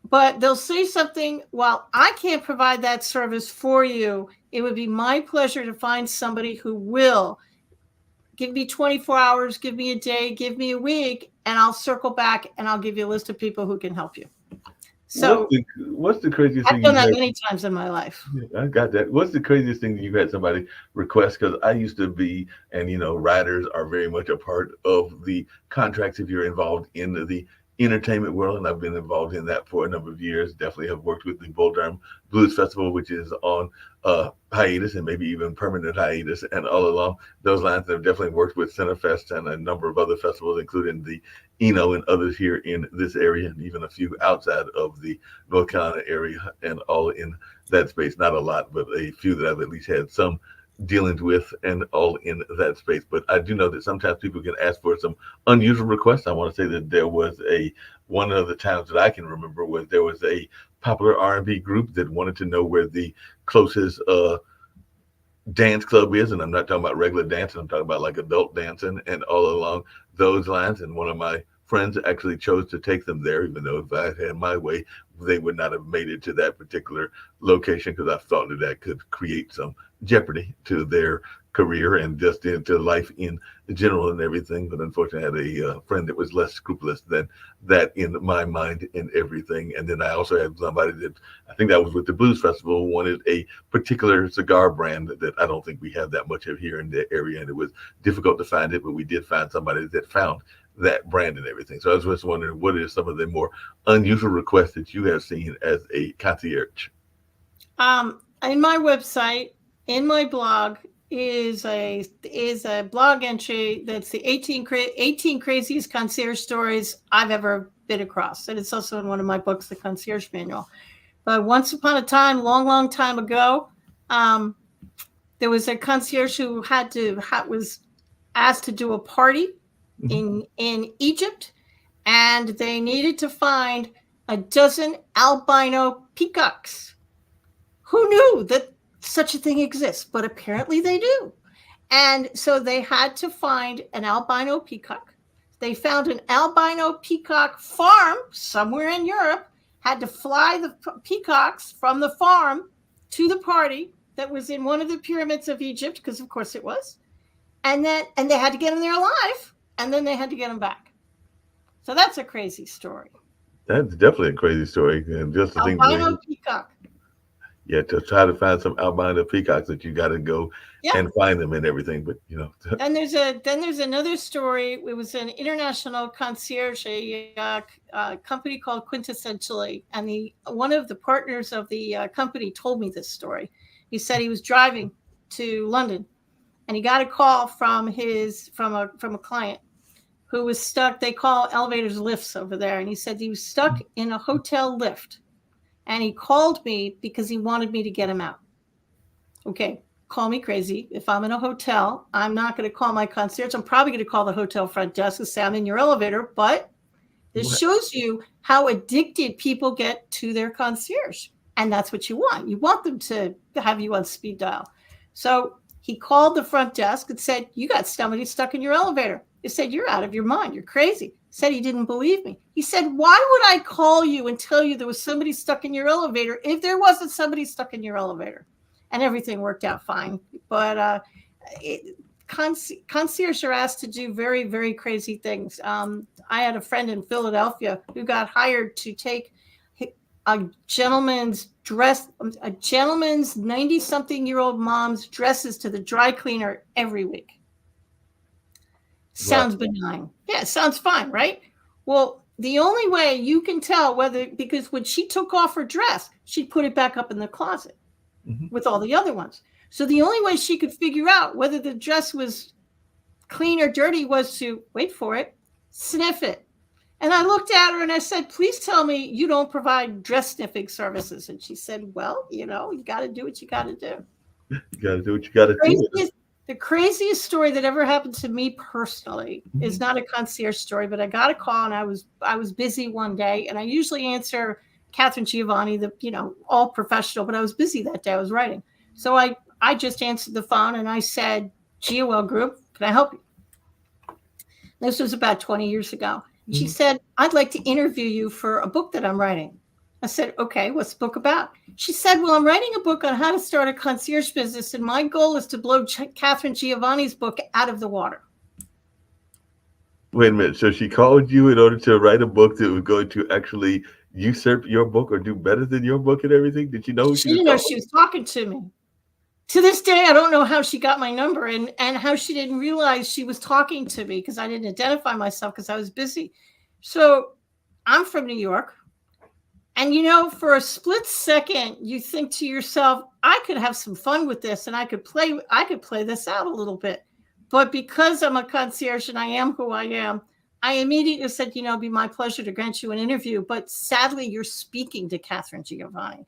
but they'll say something, well, I can't provide that service for you. It would be my pleasure to find somebody who will. Give me 24 hours, give me a day, give me a week, and I'll circle back and I'll give you a list of people who can help you. So what's the craziest thing? I've done that many times in my life. I got that. What's the craziest thing that you've had somebody request? Because I used to be, and riders are very much a part of the contracts if you're involved in the entertainment world, and I've been involved in that for a number of years. Definitely have worked with the Bull Durham Blues Festival, which is on hiatus and maybe even permanent hiatus, and all along those lines I've definitely worked with Centerfest and a number of other festivals, including the Eno and others here in this area, and even a few outside of the North Carolina area, and all in that space. Not a lot, but a few that I've at least had some dealings with, and all in that space. But I do know that sometimes people can ask for some unusual requests. I want to say that there was one of the times that I can remember was there was a popular R&B group that wanted to know where the closest dance club is, and I'm not talking about regular dancing, I'm talking about like adult dancing and all along those lines. And one of my friends actually chose to take them there, even though if I had my way, they would not have made it to that particular location, because I thought that could create some jeopardy to their career and just into life in general and everything. But unfortunately, I had a friend that was less scrupulous than that in my mind and everything. And then I also had somebody that, I think that was with the Blues Festival, wanted a particular cigar brand that I don't think we have that much of here in the area, and it was difficult to find it, but we did find somebody that found that brand and everything. So I was just wondering, what are some of the more unusual requests that you have seen as a concierge? In my website, in my blog, is a blog entry that's the 18 craziest concierge stories I've ever been across. And it's also in one of my books, The Concierge Manual. But once upon a time, long time ago, there was a concierge who was asked to do a party in Egypt, and they needed to find a dozen albino peacocks. Who knew that such a thing exists? But apparently they do. And so they had to find an albino peacock. They found an albino peacock farm somewhere in Europe, had to fly the peacocks from the farm to the party that was in one of the pyramids of Egypt, because of course it was. And they had to get them there alive, and then they had to get them back. So that's a crazy story. That's definitely a crazy story. And just to think, albino peacock. Yeah, to try to find some albino peacocks, that you got to go and find them and everything. But Then there's another story. It was an international concierge, a company called Quintessentially, and one of the partners of the company told me this story. He said he was driving to London, and he got a call from a client who was stuck. They call elevators lifts over there, and he said he was stuck in a hotel lift. And he called me because he wanted me to get him out. Okay, call me crazy. If I'm in a hotel, I'm not going to call my concierge. I'm probably going to call the hotel front desk and say I'm in your elevator. But this shows you how addicted people get to their concierge. And that's what you want. You want them to have you on speed dial. So he called the front desk and said, you got somebody stuck in your elevator. They said, you're out of your mind. You're crazy. Said he didn't believe me. He said, why would I call you and tell you there was somebody stuck in your elevator if there wasn't somebody stuck in your elevator? and everything worked out fine. But concierge are asked to do very, very crazy things. I had a friend in Philadelphia who got hired to take a gentleman's 90-something-year-old mom's dresses to the dry cleaner every week. Sounds benign. Yeah, sounds fine, right? Well, the only way you can tell because when she took off her dress, she'd put it back up in the closet with all the other ones. So the only way she could figure out whether the dress was clean or dirty was to, wait for it, sniff it. And I looked at her and I said, please tell me you don't provide dress sniffing services. And she said, well, you got to do what you got to do. You got to do what you got to do. The craziest story that ever happened to me personally is not a concierge story, but I got a call and I was busy one day, and I usually answer Catherine Giovanni, all professional, but I was busy that day. I was writing. So I just answered the phone and I said, GOL Group, can I help you? This was about 20 years ago. She said, I'd like to interview you for a book that I'm writing. I said, okay, what's the book about? She said, well, I'm writing a book on how to start a concierge business, and my goal is to blow Catherine Giovanni's book out of the water. Wait a minute. So she called you in order to write a book that was going to actually usurp your book or do better than your book and everything? Did you know she didn't know she was talking to me? To this day, I don't know how she got my number and how she didn't realize she was talking to me, because I didn't identify myself because I was busy. So I'm from New York. And, for a split second, you think to yourself, I could have some fun with this and I could play this out a little bit. But because I'm a concierge and I am who I am, I immediately said, it'd be my pleasure to grant you an interview. But sadly, you're speaking to Catherine Giovanni.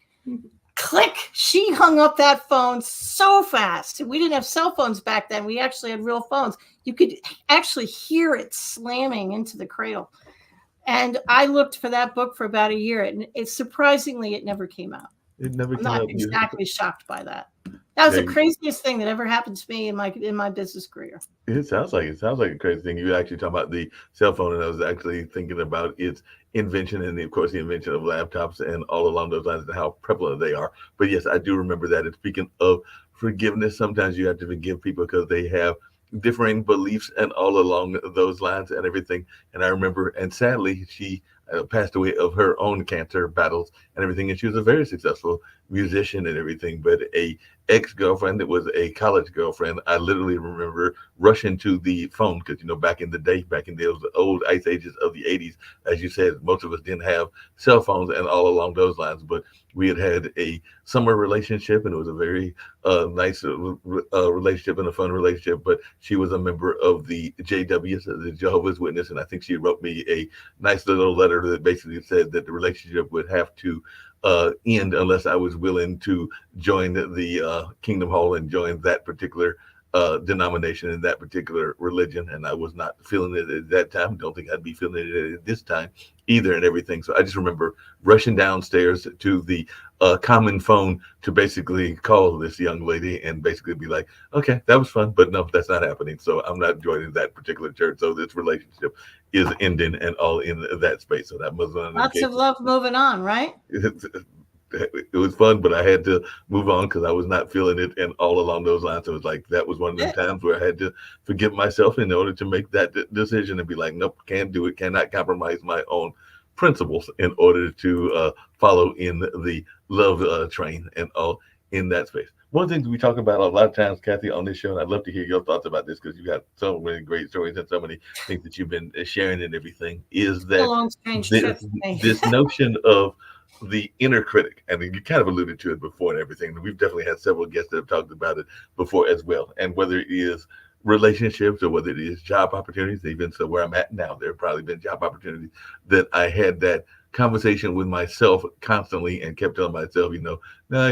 Click. She hung up that phone so fast. We didn't have cell phones back then. We actually had real phones. You could actually hear it slamming into the cradle. And I looked for that book for about a year, and surprisingly, it never came out. It never came out. I'm not exactly shocked by that. That was the craziest thing that ever happened to me in my business career. It sounds like a crazy thing. You actually talking about the cell phone, and I was actually thinking about its invention and, of course, the invention of laptops and all along those lines and how prevalent they are. But yes, I do remember that. And speaking of forgiveness, sometimes you have to forgive people because they have differing beliefs and all along those lines and everything. And I remember, and sadly, she passed away of her own cancer battles and everything. And she was a very successful musician and everything, but a ex-girlfriend that was a college girlfriend, I literally remember rushing to the phone because, back in those old ice ages of the 80s, as you said, most of us didn't have cell phones and all along those lines, but we had a summer relationship, and it was a very nice relationship and a fun relationship. But she was a member of the JWs, the Jehovah's Witness, and I think she wrote me a nice little letter that basically said that the relationship would have to end unless I was willing to join the Kingdom Hall and join that particular denomination and that particular religion. And I was not feeling it at that time. Don't think I'd be feeling it at this time either and everything. So I just remember rushing downstairs to the common phone to basically call this young lady and basically be like, okay, that was fun, but no, that's not happening. So I'm not joining that particular church. So this relationship is ending and all in that space. So that was lots of love moving on, right? It was fun, but I had to move on because I was not feeling it, and all along those lines, it was like that was one of the times where I had to forgive myself in order to make that decision and be like, nope, can't do it, cannot compromise my own principles in order to follow in the love train and all in that space. One of the things we talk about a lot of times, Kathy, on this show, and I'd love to hear your thoughts about this because you've got so many great stories and so many things that you've been sharing and everything, is that this notion of the inner critic, and you kind of alluded to it before and everything. And we've definitely had several guests that have talked about it before as well. And whether it is relationships or whether it is job opportunities, even so where I'm at now, there have probably been job opportunities that I had that conversation with myself constantly and kept telling myself, no,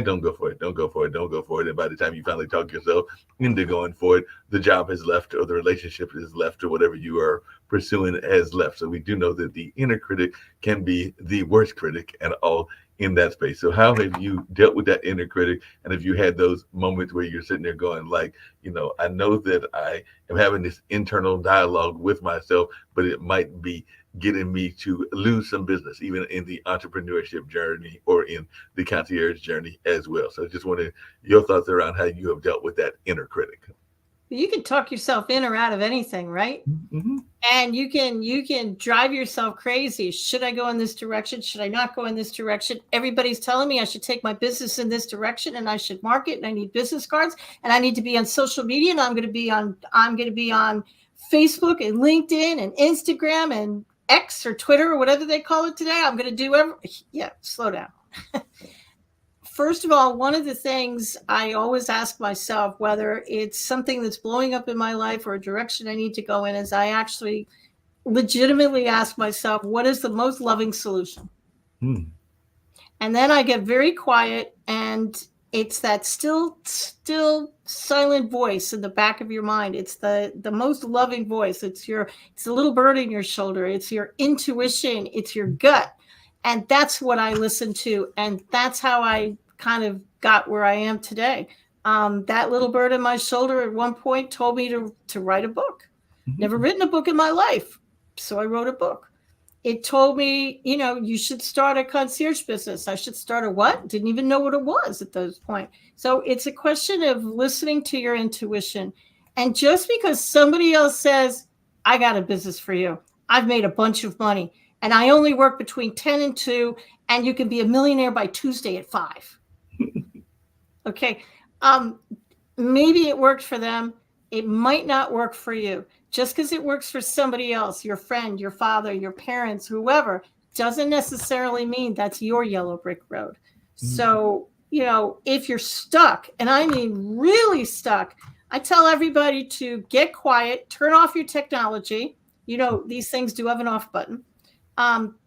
don't go for it. Don't go for it. Don't go for it. And by the time you finally talk yourself into going for it, the job has left or the relationship is left or whatever you are pursuing has left. So we do know that the inner critic can be the worst critic and all in that space. So how have you dealt with that inner critic? And have you had those moments where you're sitting there going like, I know that I am having this internal dialogue with myself, but it might be getting me to lose some business, even in the entrepreneurship journey or in the concierge journey as well. So I just wanted your thoughts around how you have dealt with that inner critic. You can talk yourself in or out of anything, right? Mm-hmm. And you can drive yourself crazy. Should I go in this direction? Should I not go in this direction? Everybody's telling me I should take my business in this direction, and I should market, and I need business cards, and I need to be on social media, and I'm going to be on Facebook and LinkedIn and Instagram and X or Twitter or whatever they call it today. I'm going to do slow down. First of all, one of the things I always ask myself, whether it's something that's blowing up in my life or a direction I need to go in, is I actually legitimately ask myself, what is the most loving solution? And then I get very quiet, and it's that still silent voice in the back of your mind. It's the most loving voice. It's the little bird in your shoulder. It's your intuition. It's your gut. And that's what I listen to. And that's how I kind of got where I am today. That little bird in my shoulder at one point told me to write a book. Never written a book in my life. So I wrote a book. It told me, you should start a concierge business. I should start a what? Didn't even know what it was at those point. So it's a question of listening to your intuition. And just because somebody else says, I got a business for you, I've made a bunch of money, and I only work between 10 and 2, and you can be a millionaire by Tuesday at 5. Okay. Maybe it worked for them. It might not work for you. Just because it works for somebody else, your friend, your father, your parents, whoever, doesn't necessarily mean that's your yellow brick road. So, if you're stuck, and I mean really stuck, I tell everybody to get quiet, turn off your technology. These things do have an off button.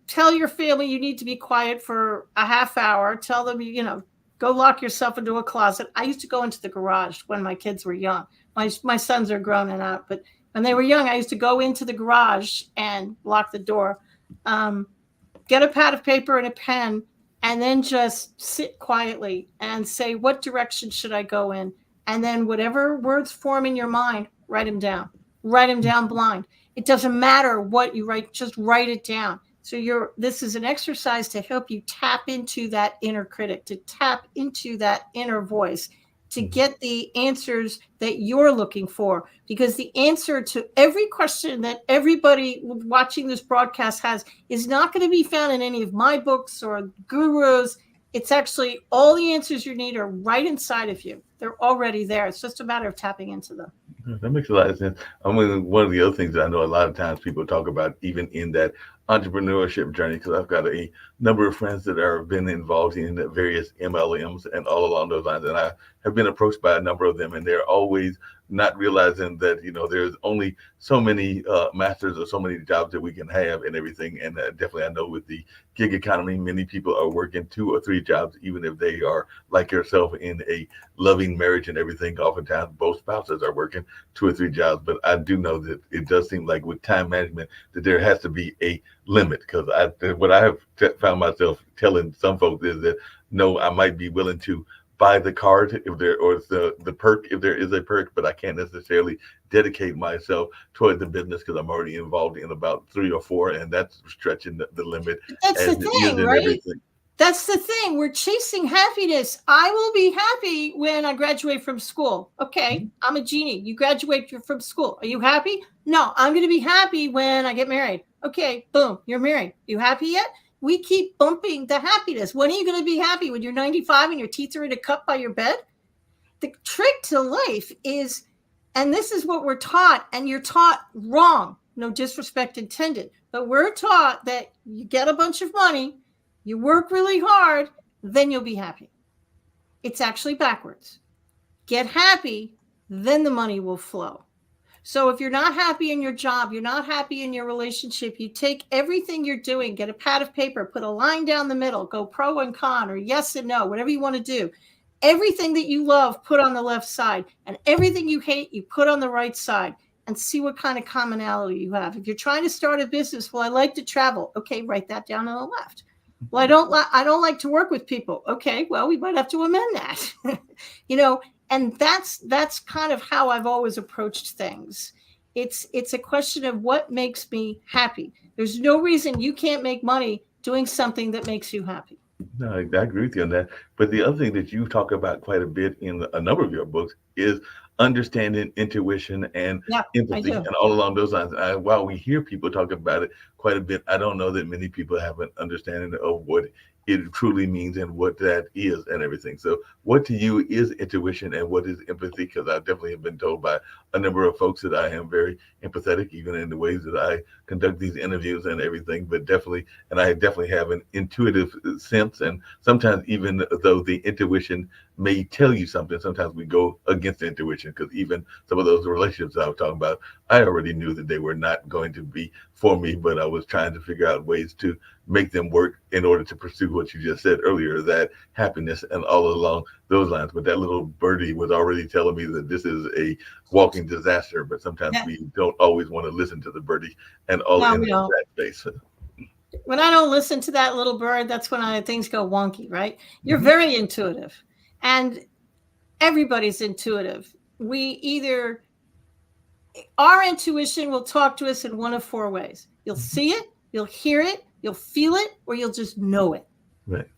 Tell your family you need to be quiet for a half hour. Tell them, go lock yourself into a closet. I used to go into the garage when my kids were young. My sons are grown and out, but when they were young, I used to go into the garage and lock the door, get a pad of paper and a pen, and then just sit quietly and say, what direction should I go in? And then whatever words form in your mind, write them down. Write them down blind. It doesn't matter what you write, just write it down. So this is an exercise to help you tap into that inner critic, to tap into that inner voice, to get the answers that you're looking for. Because the answer to every question that everybody watching this broadcast has is not going to be found in any of my books or gurus. It's actually all the answers you need are right inside of you. They're already there. It's just a matter of tapping into them. That makes a lot of sense. One of the other things that I know a lot of times people talk about, even in that entrepreneurship journey, because I've got a number of friends that have been involved in various MLMs and all along those lines. And I have been approached by a number of them, and they're always not realizing that, there's only so many masters or so many jobs that we can have and everything. And definitely I know with the gig economy, many people are working 2 or 3 jobs, even if they are like yourself in a loving marriage and everything. Oftentimes both spouses are working 2 or 3 jobs. But I do know that it does seem like with time management that there has to be a limit, because what I have found myself telling some folks is that, no, I might be willing to buy the card if there, or the perk if there is a perk, but I can't necessarily dedicate myself toward the business because I'm already involved in about 3 or 4, and that's stretching the limit. That's the thing, right? Everything. That's the thing. We're chasing happiness. I will be happy when I graduate from school. Okay, I'm a genie. You graduate from school. Are you happy? No, I'm going to be happy when I get married. Okay, boom, you're married. You happy yet? We keep bumping the happiness. When are you going to be happy? When you're 95 and your teeth are in a cup by your bed? The trick to life is, and this is what we're taught, and you're taught wrong. No disrespect intended, but we're taught that you get a bunch of money, you work really hard, then you'll be happy. It's actually backwards. Get happy, then the money will flow. So if you're not happy in your job, you're not happy in your relationship, you take everything you're doing, get a pad of paper, put a line down the middle, go pro and con, or yes and no, whatever you want to do. Everything that you love, put on the left side, and everything you hate, you put on the right side, and see what kind of commonality you have. If you're trying to start a business, well, I like to travel. Okay, write that down on the left. Well, I don't like to work with people. Okay, well, we might have to amend that. And that's kind of how I've always approached things. It's a question of what makes me happy. There's no reason you can't make money doing something that makes you happy. No, I agree with you on that. But the other thing that you talk about quite a bit in a number of your books is understanding intuition and Yeah, I empathy, do. and all along those lines. While we hear people talk about it quite a bit, I don't know that many people have an understanding of what it truly means and what that is and everything. So, what to you is intuition and what is empathy? Because I definitely have been told by a number of folks that I am very empathetic, even in the ways that I conduct these interviews and everything. But definitely, and I definitely have an intuitive sense. And sometimes, even though the intuition may tell you something, sometimes we go against the intuition, because even some of those relationships I was talking about, I already knew that they were not going to be for me, but I was trying to figure out ways to make them work in order to pursue what you just said earlier, that happiness and all along those lines. But that little birdie was already telling me that this is a walking disaster, but sometimes Yeah. we don't always want to listen to the birdie and all No, in we don't. that space. When I don't listen to that little bird, that's when things go wonky, right? You're Mhm. very intuitive, and everybody's intuitive. Our intuition will talk to us in one of four ways. You'll see it, you'll hear it, you'll feel it, or you'll just know it. Right.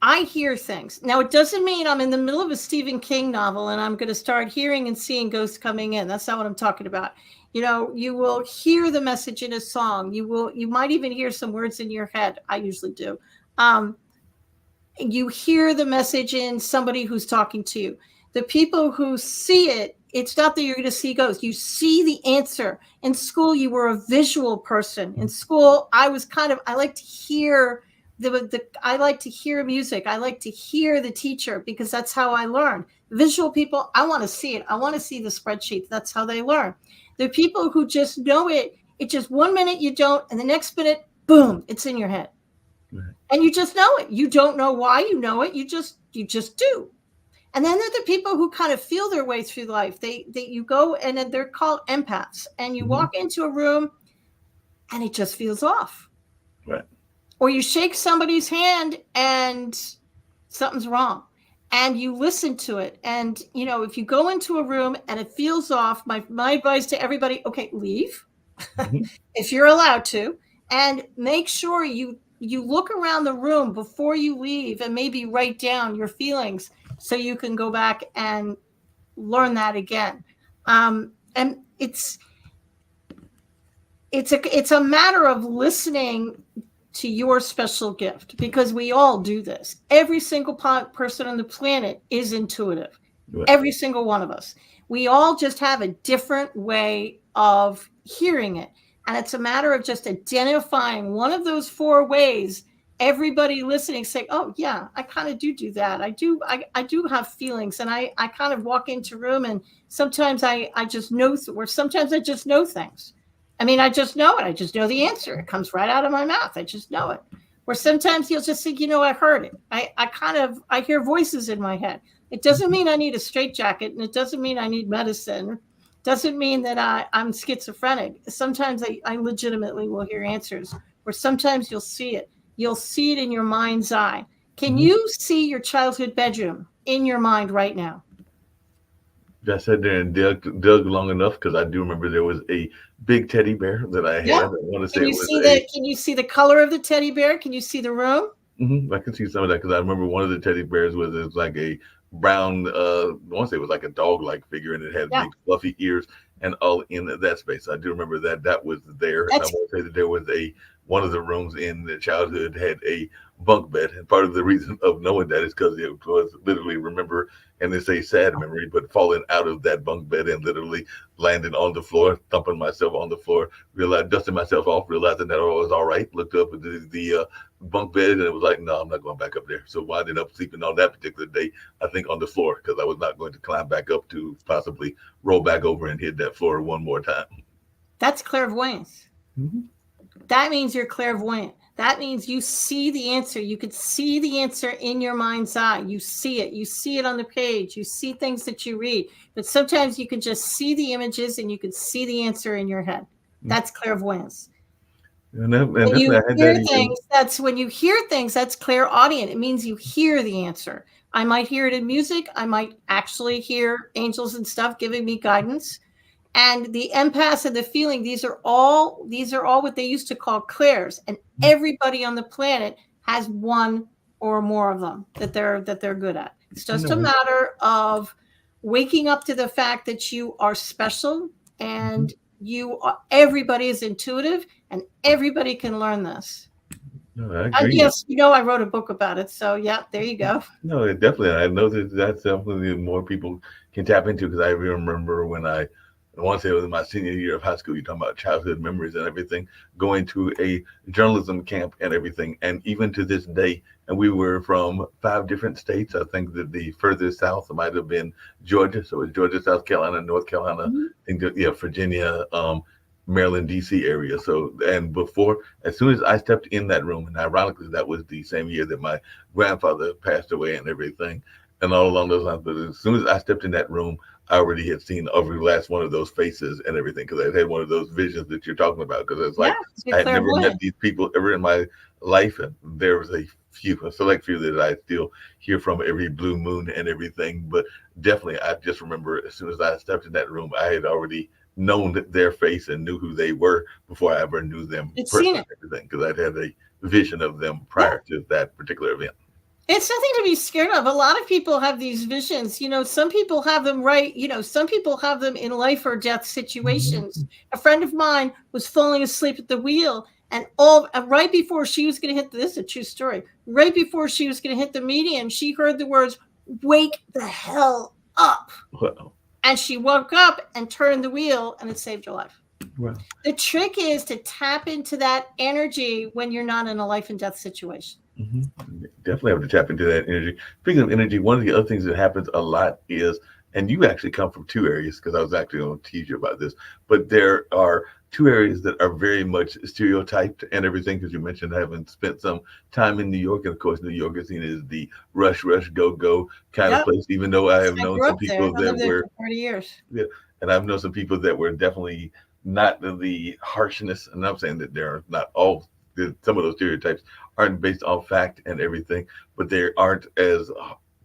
I hear things. Now, it doesn't mean I'm in the middle of a Stephen King novel and I'm going to start hearing and seeing ghosts coming in. That's not what I'm talking about. You will hear the message in a song. You might even hear some words in your head. I usually do. You hear the message in somebody who's talking to you. The people who see it, it's not that you're going to see ghosts. You see the answer. In school, you were a visual person. In school, I like to hear I like to hear music. I like to hear the teacher, because that's how I learn. Visual people, I want to see it. I want to see the spreadsheet. That's how they learn. The people who just know it just 1 minute you don't, and the next minute, boom, it's in your head. Right. And you just know it. You don't know why you know it. You just do. And then there are the people who kind of feel their way through life. You go, and they're called empaths. And you walk into a room and it just feels off. Right. Or you shake somebody's hand and something's wrong. And you listen to it. And, if you go into a room and it feels off, my advice to everybody, okay, leave if you're allowed to, and make sure you look around the room before you leave and maybe write down your feelings so you can go back and learn that again. And it's a matter of listening to your special gift, because we all do this. Every single person on the planet is intuitive. Right. Every single one of us. We all just have a different way of hearing it. And it's a matter of just identifying one of those four ways. Everybody listening say, oh yeah, I kind of do that. I do have feelings, and I kind of walk into a room, and sometimes I just know, or sometimes I just know things. I mean, I just know it. I just know the answer. It comes right out of my mouth. I just know it. Or sometimes you'll just think, I heard it. I hear voices in my head. It doesn't mean I need a straitjacket, and it doesn't mean I need medicine. It doesn't mean that I'm schizophrenic. Sometimes I legitimately will hear answers, or sometimes you'll see it. You'll see it in your mind's eye. Can you see your childhood bedroom in your mind right now? I sat there and dug long enough, because I do remember there was a big teddy bear that I had. Yeah. I want to say Can you see the color of the teddy bear? Can you see the room? I can see some of that, because I remember one of the teddy bears was like a brown, I want to say it was like a dog-like figure, and it had big fluffy ears and all in that space. I do remember that was there. And I want to say that there was one of the rooms in the childhood had a bunk bed, and part of the reason of knowing that is because it was literally, remember, and it's a sad memory, but falling out of that bunk bed and literally landing on the floor, thumping myself on the floor, dusting myself off, realizing that I was all right, looked up at the bunk bed, and it was like, no, I'm not going back up there. So I ended up sleeping on that particular day, I think, on the floor, because I was not going to climb back up to possibly roll back over and hit that floor one more time. That's clairvoyance. That means you're clairvoyant. That means you see the answer. You could see the answer in your mind's eye. You see it. You see it on the page. You see things that you read. But sometimes you can just see the images, and you can see the answer in your head. That's clairvoyance. When you hear things, that's clairaudient. It means you hear the answer. I might hear it in music. I might actually hear angels and stuff giving me guidance. And the empaths and the feeling, these are all what they used to call clairs. And everybody on the planet has one or more of them that they're good at. It's just a matter of waking up to the fact that you are special, and everybody is intuitive, and everybody can learn this. No, I agree. Yes, I wrote a book about it. So yeah, there you go. No, definitely. I know that's something that more people can tap into, because I remember when I want to say it was in my senior year of high school, you're talking about childhood memories and everything, going to a journalism camp and everything. And even to this day, and we were from 5 different states. I think that the furthest south might have been Georgia. So it's Georgia, South Carolina, North Carolina, I think Virginia, Maryland, DC area. So, and before, as soon as I stepped in that room, and ironically, that was the same year that my grandfather passed away and everything, and all along those lines. But as soon as I stepped in that room, I already had seen every last one of those faces and everything, because I had one of those visions that you're talking about. Because it's like, I had never met these people ever in my life, and there was a select few that I still hear from every blue moon and everything. But definitely, I just remember as soon as I stepped in that room, I had already known their face and knew who they were before I ever knew them personally, because I'd had a vision of them prior to that particular event. It's nothing to be scared of. A lot of people have these visions. Some people have them some people have them in life or death situations. A friend of mine was falling asleep at the wheel, and right before she was going to hit, this is a true story, right before she was going to hit the median, she heard the words, "Wake the hell up." Wow. And she woke up and turned the wheel, and it saved her life. Wow. The trick is to tap into that energy when you're not in a life and death situation. Definitely have to tap into that energy. Speaking of energy, one of the other things that happens a lot is, and you actually come from 2 areas, because I was actually going to tease you about this, but there are 2 areas that are very much stereotyped and everything, because you mentioned having spent some time in New York, and of course New York is seen as the rush, go kind of place, even though I have known some people that were 40 years. Yeah, and I've known some people that were definitely not the harshness, and I'm saying that they're not all, some of those stereotypes aren't based on fact and everything, but they aren't as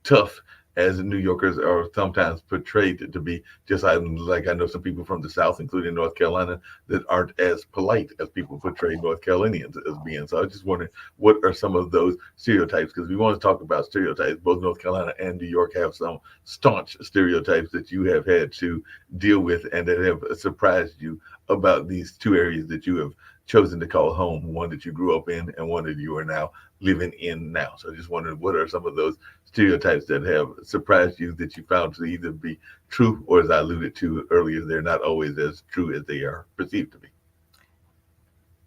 tough as New Yorkers are sometimes portrayed to be. Just like I know some people from the South, including North Carolina, that aren't as polite as people portray North Carolinians as being. So I was just wondering, what are some of those stereotypes? Because we want to talk about stereotypes. Both North Carolina and New York have some staunch stereotypes that you have had to deal with and that have surprised you about these 2 areas that you have chosen to call home, one that you grew up in and one that you are now living in now. So I just wondered, what are some of those stereotypes that have surprised you that you found to either be true, or, as I alluded to earlier, they're not always as true as they are perceived to be?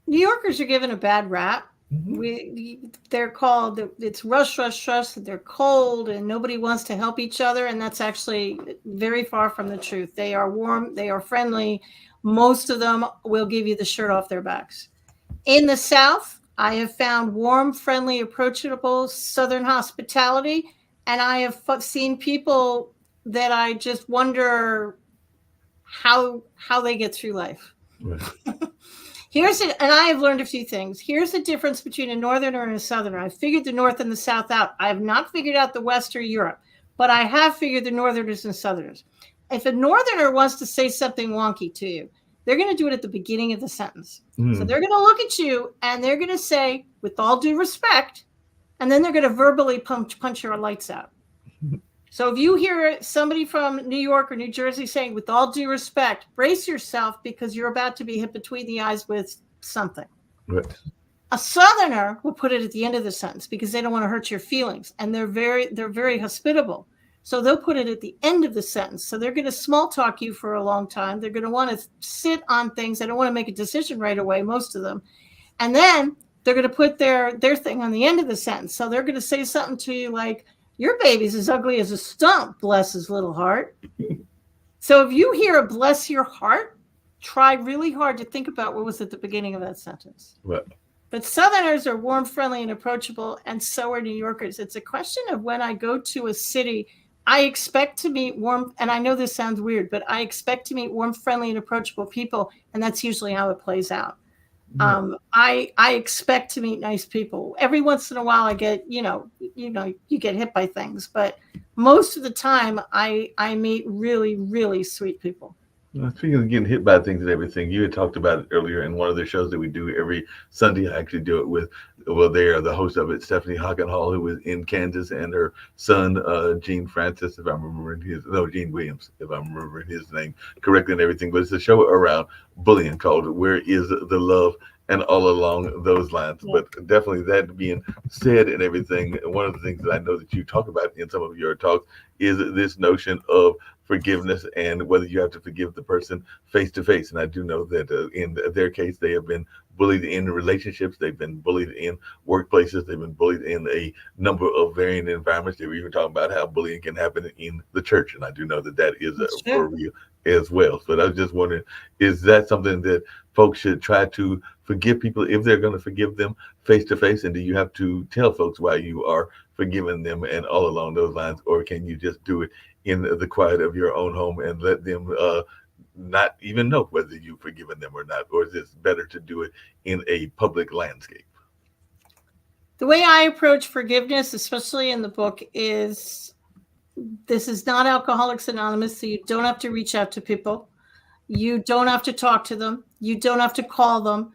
New Yorkers are given a bad rap. They're called, it's rush, they're cold and nobody wants to help each other, and that's actually very far from the truth. They are warm, they are friendly. Most of them will give you the shirt off their backs. In the South, I have found warm, friendly, approachable Southern hospitality, and I have seen people that I just wonder how they get through life. Right. And I have learned a few things. Here's the difference between a Northerner and a Southerner. I figured the North and the South out. I have not figured out the West or Europe, but I have figured the Northerners and Southerners. If a Northerner wants to say something wonky to you, they're going to do it at the beginning of the sentence. So they're going to look at you and they're going to say, "With all due respect," and then they're going to verbally punch your lights out. So if you hear somebody from New York or New Jersey saying, "With all due respect," brace yourself, because you're about to be hit between the eyes with something. Right. A Southerner will put it at the end of the sentence because they don't want to hurt your feelings, and they're very hospitable. So they'll put it at the end of the sentence. So they're going to small talk you for a long time. They're going to want to sit on things. They don't want to make a decision right away, most of them. And then they're going to put their thing on the end of the sentence. So they're going to say something to you like, "Your baby's as ugly as a stump, bless his little heart." So if you hear a "bless your heart," try really hard to think about what was at the beginning of that sentence. Right. But Southerners are warm, friendly, and approachable, and so are New Yorkers. It's a question of, when I go to a city, I expect to meet warm, and I know this sounds weird, but I expect to meet warm, friendly, and approachable people, and that's usually how it plays out. I expect to meet nice people. Every once in a while I get, you get hit by things, but most of the time I meet really, really sweet people. Speaking of getting hit by things and everything, you had talked about it earlier in one of the shows that we do every Sunday. I actually do it with, well, they are the host of it, Stephanie Hockenhall, who is in Kansas, and her son, Gene Francis, if I'm remembering no, Gene Williams, if I'm remembering his name correctly and everything. But it's a show around bullying called Where Is the Love? And all along those lines. Yeah. But definitely that being said and everything, one of the things that I know that you talk about in some of your talks is this notion of forgiveness and whether you have to forgive the person face to face. And I do know that in their case, they have been bullied in relationships, they've been bullied in workplaces, they've been bullied in a number of varying environments. They were even talking about how bullying can happen in the church, and I do know that that is That's for true. real as well. But I was just wondering, is that something that folks should try to forgive people if they're going to forgive them face to face? And do you have to tell folks why you are forgiving them and all along those lines, or can you just do it in the quiet of your own home and let them not even know whether you've forgiven them or not? Or is it better to do it in a public landscape? The way I approach forgiveness, especially in the book, is this is not Alcoholics Anonymous, so you don't have to reach out to people. You don't have to talk to them. You don't have to call them.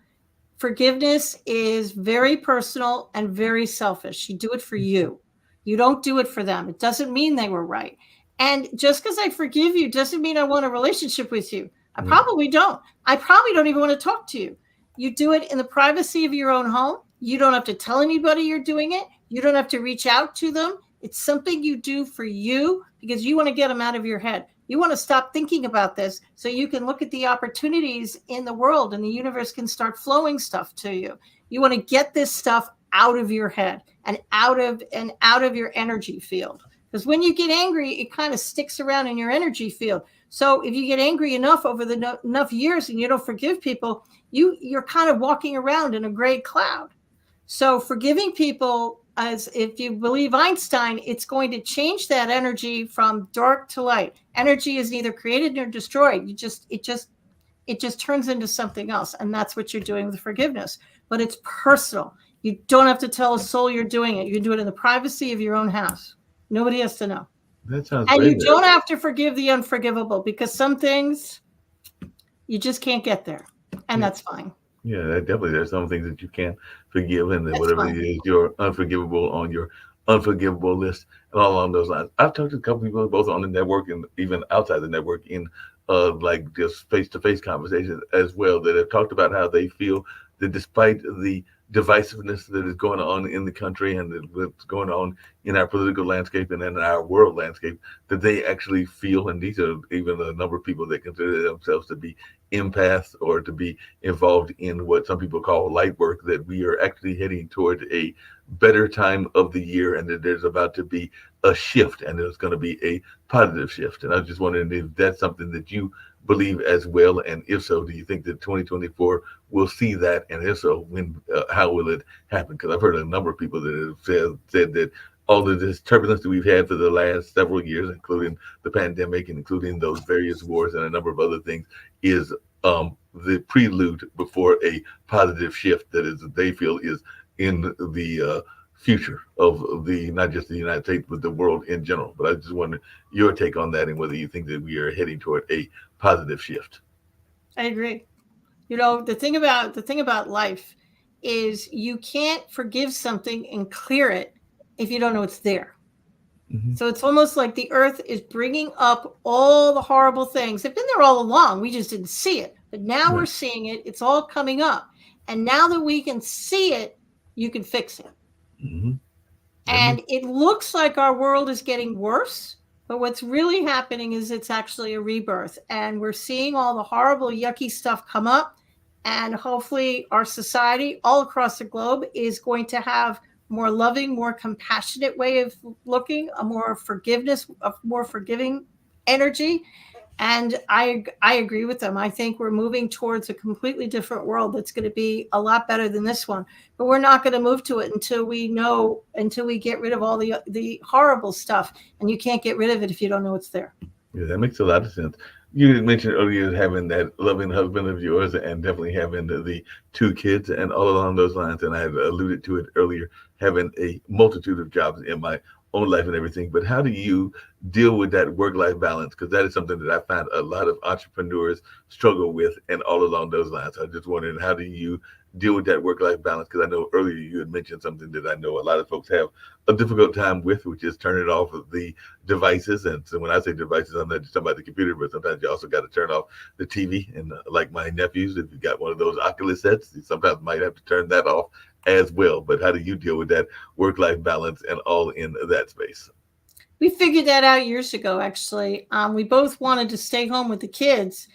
Forgiveness is very personal and very selfish. You do it for you. You don't do it for them. It doesn't mean they were right. And just because I forgive you doesn't mean I want a relationship with you. I Mm. probably don't. I probably don't even want to talk to you. You do it in the privacy of your own home. You don't have to tell anybody you're doing it. You don't have to reach out to them. It's something you do for you because you want to get them out of your head. You want to stop thinking about this so you can look at the opportunities in the world and the universe can start flowing stuff to you. You want to get this stuff out of your head and out of your energy field. Because when you get angry, it kind of sticks around in your energy field. So if you get angry enough over enough years and you don't forgive people, you're kind of walking around in a gray cloud. So forgiving people, as if you believe Einstein, it's going to change that energy from dark to light. Energy is neither created nor destroyed. It just turns into something else, and that's what you're doing with forgiveness. But it's personal. You don't have to tell a soul you're doing it. You can do it in the privacy of your own house. Nobody has to know. That sounds And great. you don't have to forgive the unforgivable because some things you just can't get there, and Yeah. that's fine. Yeah, that definitely. There's some things that you can't forgive, and then That's whatever it fine. is, you're unforgivable on your unforgivable list, and all along those lines. I've talked to a couple people both on the network and even outside the network in like just face to face conversations as well that have talked about how they feel that despite the divisiveness that is going on in the country and what's going on in our political landscape and in our world landscape, that they actually feel, and these are even a number of people that consider themselves to be empaths or to be involved in what some people call light work, that we are actually heading toward a better time of the year and that there's about to be a shift and there's going to be a positive shift. And I was just wondering if that's something that you believe as well. And if so, do you think that 2024 will see that? And if so, when, how will it happen? Because I've heard a number of people that have said that all of this turbulence that we've had for the last several years, including the pandemic and including those various wars and a number of other things, is the prelude before a positive shift that is they feel is in the future of the not just the United States but the world in general. But I just wonder your take on that and whether you think that we are heading toward a positive shift. I agree. The thing about life is you can't forgive something and clear it if you don't know it's there. Mm-hmm. So it's almost like the earth is bringing up all the horrible things. They've been there all along. We just didn't see it. But now we're Right. seeing it. It's all coming up. And now that we can see it, you can fix it. Mm-hmm. That And makes it looks like our world is getting worse. But what's really happening is it's actually a rebirth. And we're seeing all the horrible, yucky stuff come up. And hopefully, our society all across the globe is going to have more loving, more compassionate way of looking, a more forgiveness, a more forgiving energy. And I agree with them. I think we're moving towards a completely different world that's going to be a lot better than this one. But we're not going to move to it until we get rid of all the horrible stuff. And you can't get rid of it if you don't know it's there. Yeah, that makes a lot of sense. You had mentioned earlier having that loving husband of yours and definitely having the two kids and all along those lines. And I had alluded to it earlier, having a multitude of jobs in my own life and everything. But how do you deal with that work-life balance? Because that is something that I find a lot of entrepreneurs struggle with, and all along those lines. I'm just wondering, how do you deal with that work-life balance? Because I know earlier you had mentioned something that I know a lot of folks have a difficult time with, which is turning off of the devices. And so when I say devices, I'm not just talking about the computer, but sometimes you also got to turn off the TV. And like my nephews, if you got one of those Oculus sets, you sometimes might have to turn that off as well. But how do you deal with that work-life balance and all in that space? We figured that out years ago, actually. We both wanted to stay home with the kids,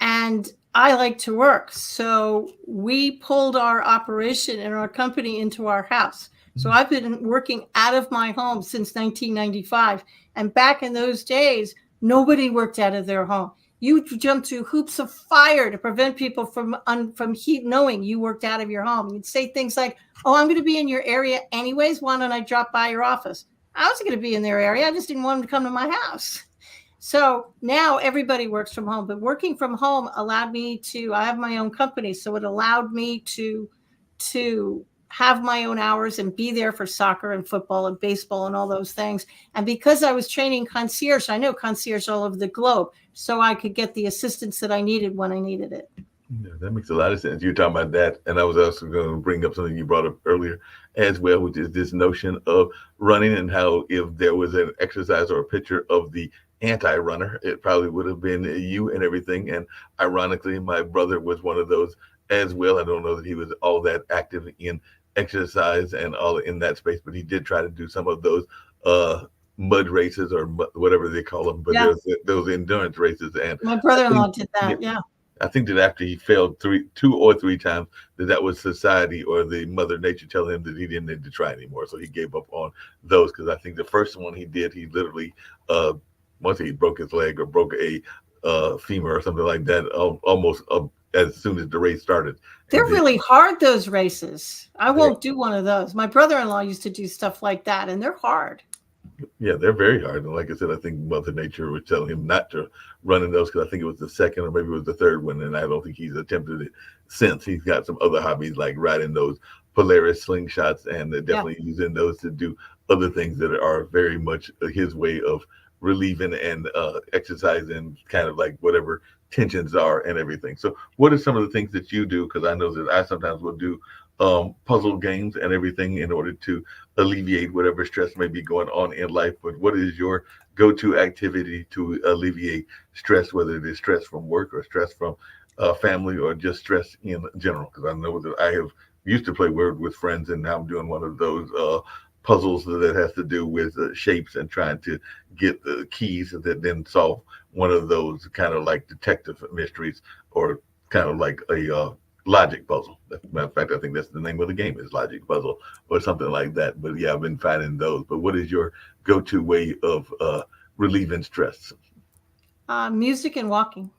and I like to work. So we pulled our operation and our company into our house. So I've been working out of my home since 1995. And back in those days, nobody worked out of their home. You jumped through hoops of fire to prevent people from heat knowing you worked out of your home. You'd say things like, "Oh, I'm going to be in your area anyways. Why don't I drop by your office?" I wasn't going to be in their area. I just didn't want them to come to my house. So now everybody works from home, but working from home allowed me to, I have my own company. So it allowed me to have my own hours and be there for soccer and football and baseball and all those things. And because I was training concierge, I know concierge all over the globe. So I could get the assistance that I needed when I needed it. Yeah, that makes a lot of sense. You're talking about that. And I was also going to bring up something you brought up earlier as well, which is this notion of running, and how if there was an exercise or a picture of the anti-runner, it probably would have been you and everything. And ironically, my brother was one of those as well. I don't know that he was all that active in exercise and all in that space, but he did try to do some of those mud races, or whatever they call them. But Yeah. there's those endurance races. And My brother-in-law did that. yeah, Yeah. I think that after he failed two or three times, that was society or the Mother Nature telling him that he didn't need to try anymore. So he gave up on those, because I think the first one he did, he literally once he broke his leg or broke a femur or something like that, almost as soon as the race started. They're And really hard, those races. I they're, won't do one of those. My brother-in-law used to do stuff like that, and they're hard. yeah, they're very hard. And like I said, I think Mother Nature was telling him not to run in those, because I think it was the second or maybe it was the third one. And I don't think he's attempted it since. He's got some other hobbies like riding those Polaris slingshots, and Yeah. definitely using those to do other things that are very much his way of relieving and exercising kind of like whatever tensions are and everything. So what are some of the things that you do? Because I know that I sometimes will do puzzle games and everything in order to alleviate whatever stress may be going on in life. But what is your go-to activity to alleviate stress, whether it is stress from work or stress from family or just stress in general? Because I know that I have used to play Word with Friends, and now I'm doing one of those puzzles that has to do with shapes and trying to get the keys that then solve one of those kind of like detective mysteries, or kind of like a logic puzzle. As a matter of fact, I think that's the name of the game, is Logic Puzzle or something like that. But yeah, I've been finding those. But what is your go-to way of relieving stress? Music and walking.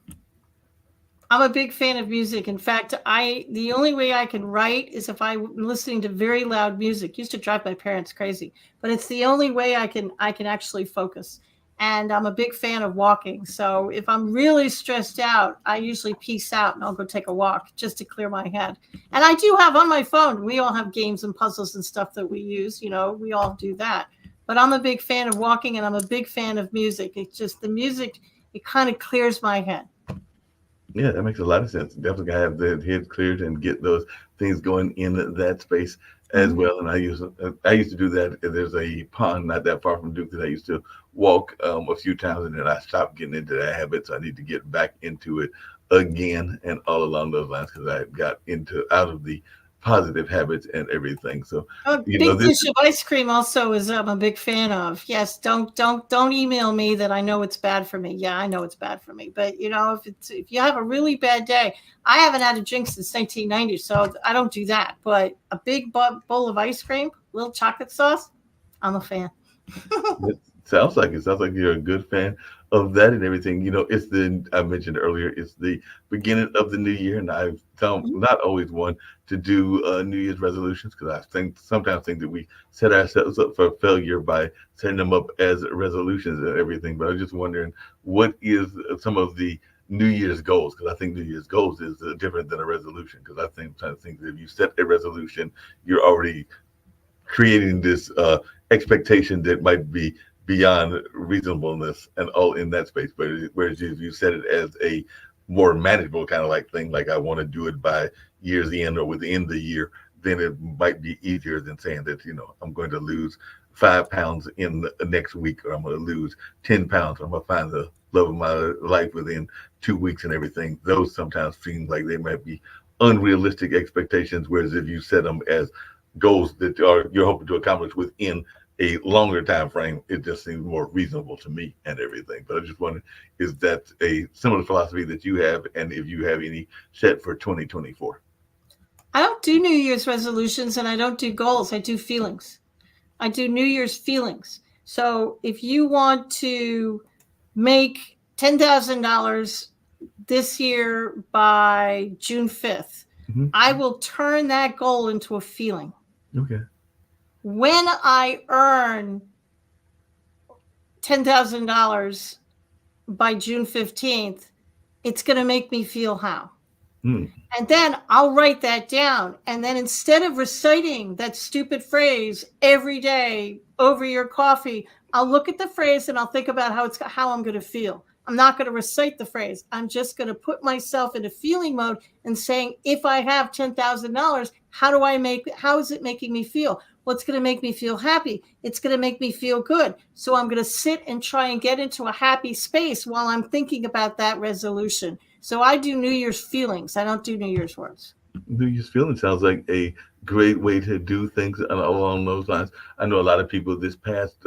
I'm a big fan of music. In fact, the only way I can write is if I'm listening to very loud music. Used to drive my parents crazy, but it's the only way I can actually focus. And I'm a big fan of walking. So if I'm really stressed out, I usually peace out and I'll go take a walk just to clear my head. And I do have on my phone, we all have games and puzzles and stuff that we use, we all do that. But I'm a big fan of walking, and I'm a big fan of music. It's just the music, it kind of clears my head. Yeah, that makes a lot of sense. Definitely gotta have the head cleared and get those things going in that space as Mhm. well. And I used to do that. There's a pond not that far from Duke that I used to walk a few times, and then I stopped getting into that habit. So I need to get back into it again, and all along those lines, because I got out of the positive habits and everything. So A big this. dish of ice cream also is I'm a big fan of. Yes, don't email me that I know it's bad for me. Yeah, I know it's bad for me. But if you have a really bad day, I haven't had a drink since 1990, so I don't do that. But a big bowl of ice cream, little chocolate sauce, I'm a fan. It sounds like you're a good fan of that and everything. I mentioned earlier, it's the beginning of the new year, and I've not always one to do New Year's resolutions, because I sometimes think that we set ourselves up for failure by setting them up as resolutions and everything. But I was just wondering, what is some of the New Year's goals? Because I think New Year's goals is different than a resolution. Because I think that if you set a resolution, you're already creating this expectation that might be beyond reasonableness and all in that space. But whereas if you set it as a more manageable kind of like thing, like I want to do it by year's end or within the year, then it might be easier than saying that, I'm going to lose 5 pounds in the next week, or I'm going to lose 10 pounds. Or I'm going to find the love of my life within 2 weeks and everything. Those sometimes seem like they might be unrealistic expectations. Whereas if you set them as goals that you're hoping to accomplish within a longer time frame, it just seems more reasonable to me and everything. But I just wondered, is that a similar philosophy that you have, and if you have any set for 2024? I don't do New Year's resolutions, and I don't do goals. I do feelings. I do New Year's feelings. So if you want to make $10,000 this year by June 5th, I will turn that goal into a feeling. Okay. When I earn $10,000 by June 15th, it's going to make me feel how. And then I'll write that down. And then instead of reciting that stupid phrase every day over your coffee, I'll look at the phrase and I'll think about how I'm going to feel. I'm not going to recite the phrase. I'm just going to put myself in a feeling mode and saying, if I have $10,000, how is it making me feel? Well, it's going to make me feel happy. It's going to make me feel good. So I'm going to sit and try and get into a happy space while I'm thinking about that resolution. So I do New Year's feelings. I don't do New Year's words. New Year's feeling sounds like a great way to do things along those lines. I know a lot of people this past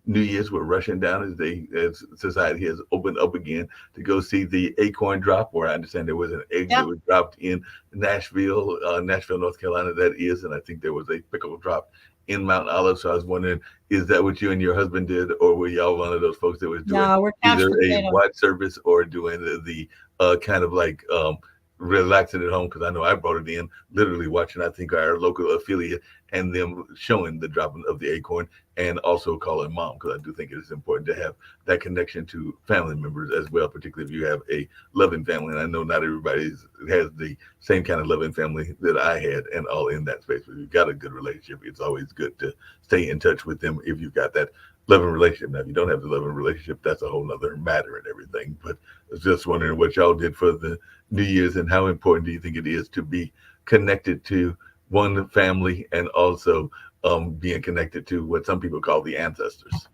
New Year's were rushing down as society has opened up again to go see the acorn drop, where I understand there was an egg that was dropped in Nashville, North Carolina, that is, and I think there was a pickle drop in Mount Olive. So I was wondering, is that what you and your husband did, or were y'all one of those folks that was doing either a watch service or doing the kind of like relaxing at home? Because I know I brought it in, literally watching, I think, our local affiliate and them showing the dropping of the acorn, and also calling mom, because I do think it is important to have that connection to family members as well, particularly if you have a loving family. And I know not everybody has the same kind of loving family that I had, and all in that space. But if you've got a good relationship, it's always good to stay in touch with them if you've got that loving relationship. Now, if you don't have the loving relationship, that's a whole nother matter and everything. But I was just wondering what y'all did for the New Year's, and how important do you think it is to be connected to one family, and also being connected to what some people call the ancestors?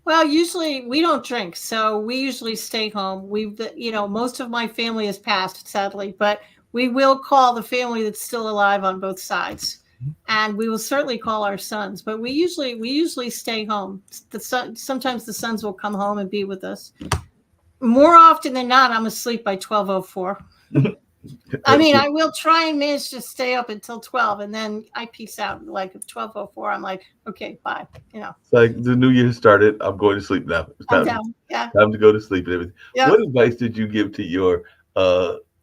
Well, usually we don't drink, so we usually stay home. Most of my family has passed, sadly, but we will call the family that's still alive on both sides, and we will certainly call our sons. But we usually stay home. Sometimes the sons will come home and be with us. More often than not, I'm asleep by 12:04. I mean, I will try and manage to stay up until 12, and then I peace out. Like at 12:04, I'm like, okay, bye. It's like the new year started. I'm going to sleep now. It's time to go to sleep and everything. Yeah. What advice did you give to your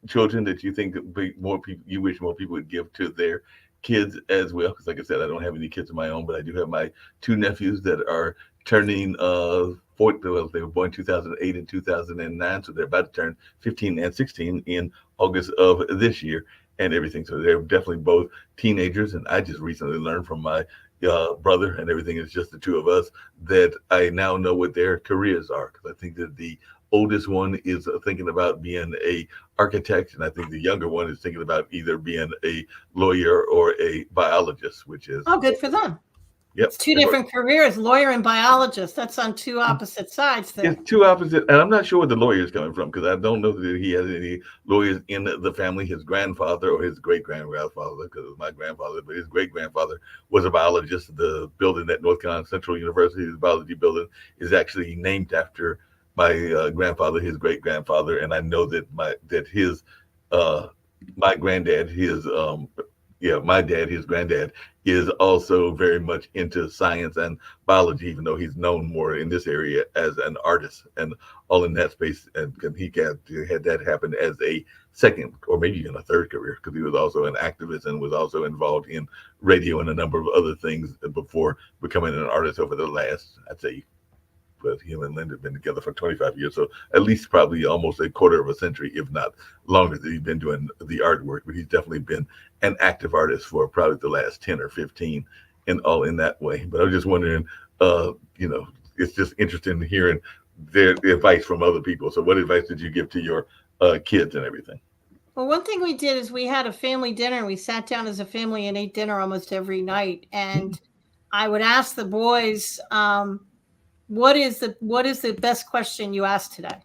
children that you think you wish more people would give to their kids as well? Because like I said, I don't have any kids of my own, but I do have my 2 nephews that are turning 40. Well, they were born in 2008 and 2009, so they're about to turn 15 and 16 in August of this year and everything. So they're definitely both teenagers, and I just recently learned from my brother and everything. It's just the 2 of us that I now know what their careers are, because I think that the oldest one is thinking about being a architect, and I think the younger one is thinking about either being a lawyer or a biologist, which is good for them. Yep. It's 2 different careers, lawyer and biologist. That's on 2 opposite sides there. It's 2 opposite, and I'm not sure where the lawyer is coming from, because I don't know that he has any lawyers in the family. His grandfather or his great-grandfather, because it was my grandfather, but his great-grandfather was a biologist. The building at North Carolina Central University, the biology building, is actually named after my grandfather, his great-grandfather, and I know that my granddad, my dad, his granddad, is also very much into science and biology, even though he's known more in this area as an artist and all in that space. And he had that happen as a second or maybe even a third career, because he was also an activist and was also involved in radio and a number of other things before becoming an artist over the last, I'd say, but him and Linda have been together for 25 years. So at least probably almost a quarter of a century, if not longer, that he's been doing the artwork. But he's definitely been an active artist for probably the last 10 or 15. and all in that way. But I was just wondering, you know, it's just interesting hearing the advice from other people. So what advice did you give to your kids and everything? Well, one thing we did is we had a family dinner. We sat down as a family and ate dinner almost every night. And I would ask the boys, what is the best question you asked today?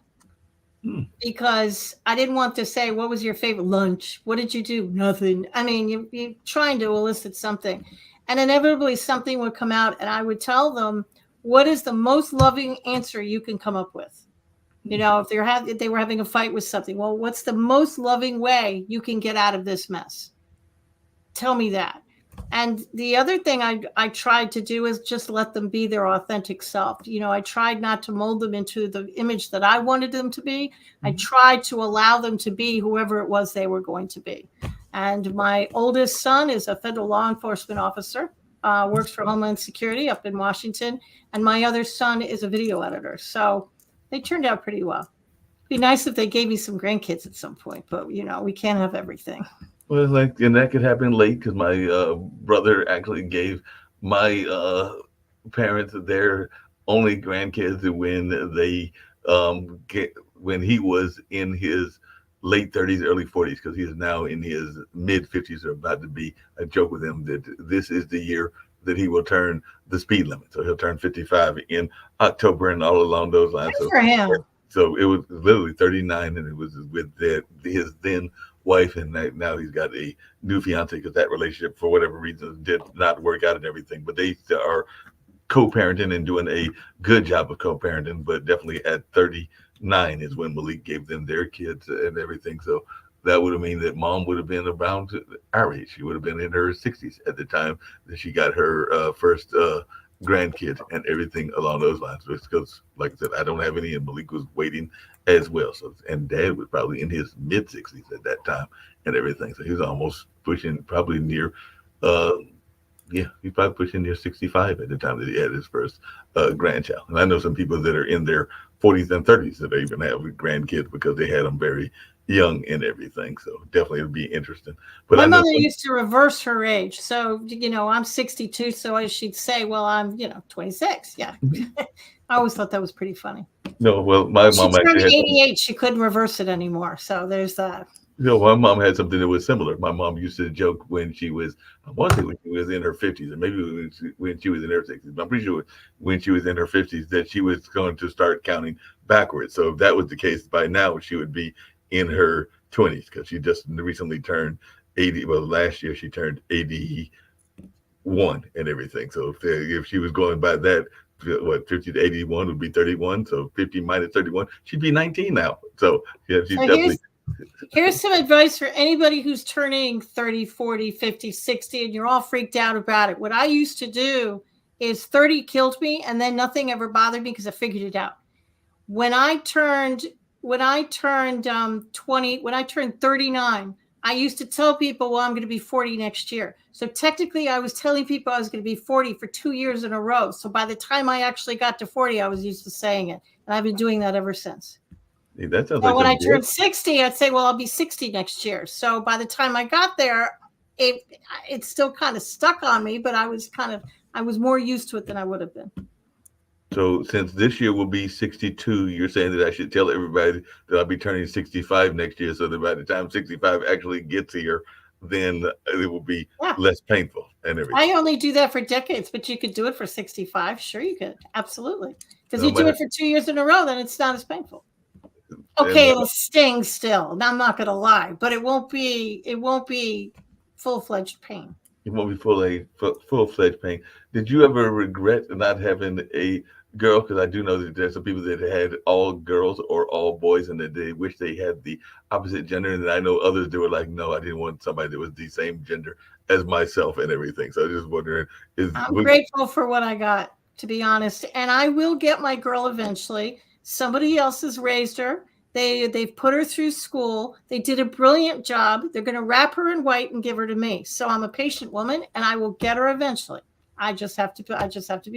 Because I didn't want to say, what was your favorite lunch? What did you do? Nothing. I mean, you're trying to elicit something. And inevitably something would come out, and I would tell them, what is the most loving answer you can come up with? You know, if they were having a fight with something, well, what's the most loving way you can get out of this mess? Tell me that. And the other thing I tried to do is just let them be their authentic self. You know, I tried not to mold them into the image that I wanted them to be. I tried to allow them to be whoever it was they were going to be. And my oldest son is a federal law enforcement officer, works for Homeland Security up in Washington. And my other son is a video editor. So they turned out pretty well. It'd be nice if they gave me some grandkids at some point, but, you know, we can't have everything. Well, like, and that could happen late because my brother actually gave my parents their only grandkids when they when he was in his late 30s, early 40s, because he is now in his mid 50s or about to be. I joke with him that this is the year that he will turn the speed limit. So he'll turn 55 in October and all along those lines. Good for him. So it was literally 39, and it was with his then wife, and now he's got a new fiance because that relationship, for whatever reason, did not work out and everything. But they are co-parenting and doing a good job of co-parenting. But definitely at 39 is when Malik gave them their kids and everything. So that would have mean that mom would have been around our age. She would have been in her 60s at the time that she got her first grandkid and everything along those lines. Because, like I said, I don't have any, and Malik was waiting as well. So, and Dad was probably in his mid 60s at that time and everything. So he was almost pushing, probably near, he's probably pushing near 65 at the time that he had his first grandchild. And I know some people that are in their 40s and 30s that even have grandkids because they had them very young and everything. So definitely it'll be interesting. But my mother used to reverse her age. So, you know, I'm 62. So she'd say, well, I'm, 26. Yeah. I always thought that was pretty funny. No, well, my mom actually turned 88. She couldn't reverse it anymore. So there's that. My mom had something that was similar. My mom used to joke when she was, I want to say when she was in her 50s, and maybe when she was in her 60s, but I'm pretty sure when she was in her 50s that she was going to start counting backwards. So if that was the case, by now she would be in her 20s because she just recently turned 80. Well, last year she turned 81 and everything. So if she was going by that, 50 to 81 would be 31. So 50 minus 31, she'd be 19 now. So yeah, she's definitely. Here's some advice for anybody who's turning 30, 40, 50, 60, and you're all freaked out about it. What I used to do is 30 killed me, and then nothing ever bothered me because I figured it out. When I turned 39, I used to tell people, well, I'm going to be 40 next year. So technically I was telling people I was going to be 40 for 2 years in a row. So by the time I actually got to 40, I was used to saying it. And I've been doing that ever since. Hey, that sounds when I turned 60, I'd say, well, I'll be 60 next year. So by the time I got there, it still kind of stuck on me, but I was more used to it than I would have been. So since this year will be 62, you're saying that I should tell everybody that I'll be turning 65 next year, so that by the time 65 actually gets here, then it will be less painful and everything. I only do that for decades, but you could do it for 65. Sure, you could. Absolutely. Because you do it for 2 years in a row, then it's not as painful. Okay, it'll sting still. I'm not going to lie, but it won't be full-fledged pain. It won't be full-fledged pain. Did you ever regret not having a girl? Because I do know that there's some people that had all girls or all boys, and that they wish they had the opposite gender. And I know others that were like, no, I didn't want somebody that was the same gender as myself and everything. So I'm just wondering. I'm grateful for what I got, to be honest. And I will get my girl eventually. Somebody else has raised her. They've put her through school. They did a brilliant job. They're going to wrap her in white and give her to me. So I'm a patient woman, and I will get her eventually. I just have to be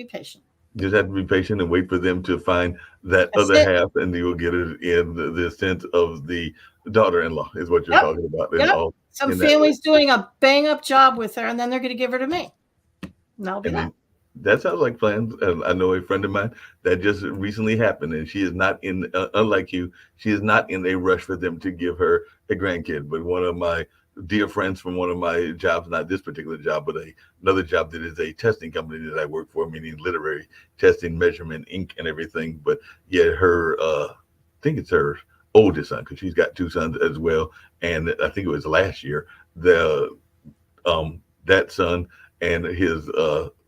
patient. You just have to be patient and wait for them to find that half, and you will get it in the sense of the daughter-in-law is what you're talking about. Yep. Some family's doing a bang-up job with her, and then they're going to give her to me. And that'll be And that. then that sounds like plans. I know a friend of mine that just recently happened, and she is not in, unlike you, she is not in a rush for them to give her a grandkid. But one of my dear friends from one of my jobs, not this particular job, but another job that is a testing company that I work for, meaning literary testing, measurement, ink, and everything. But yeah, I think it's her oldest son, because she's got two sons as well. And I think it was last year, the that son and his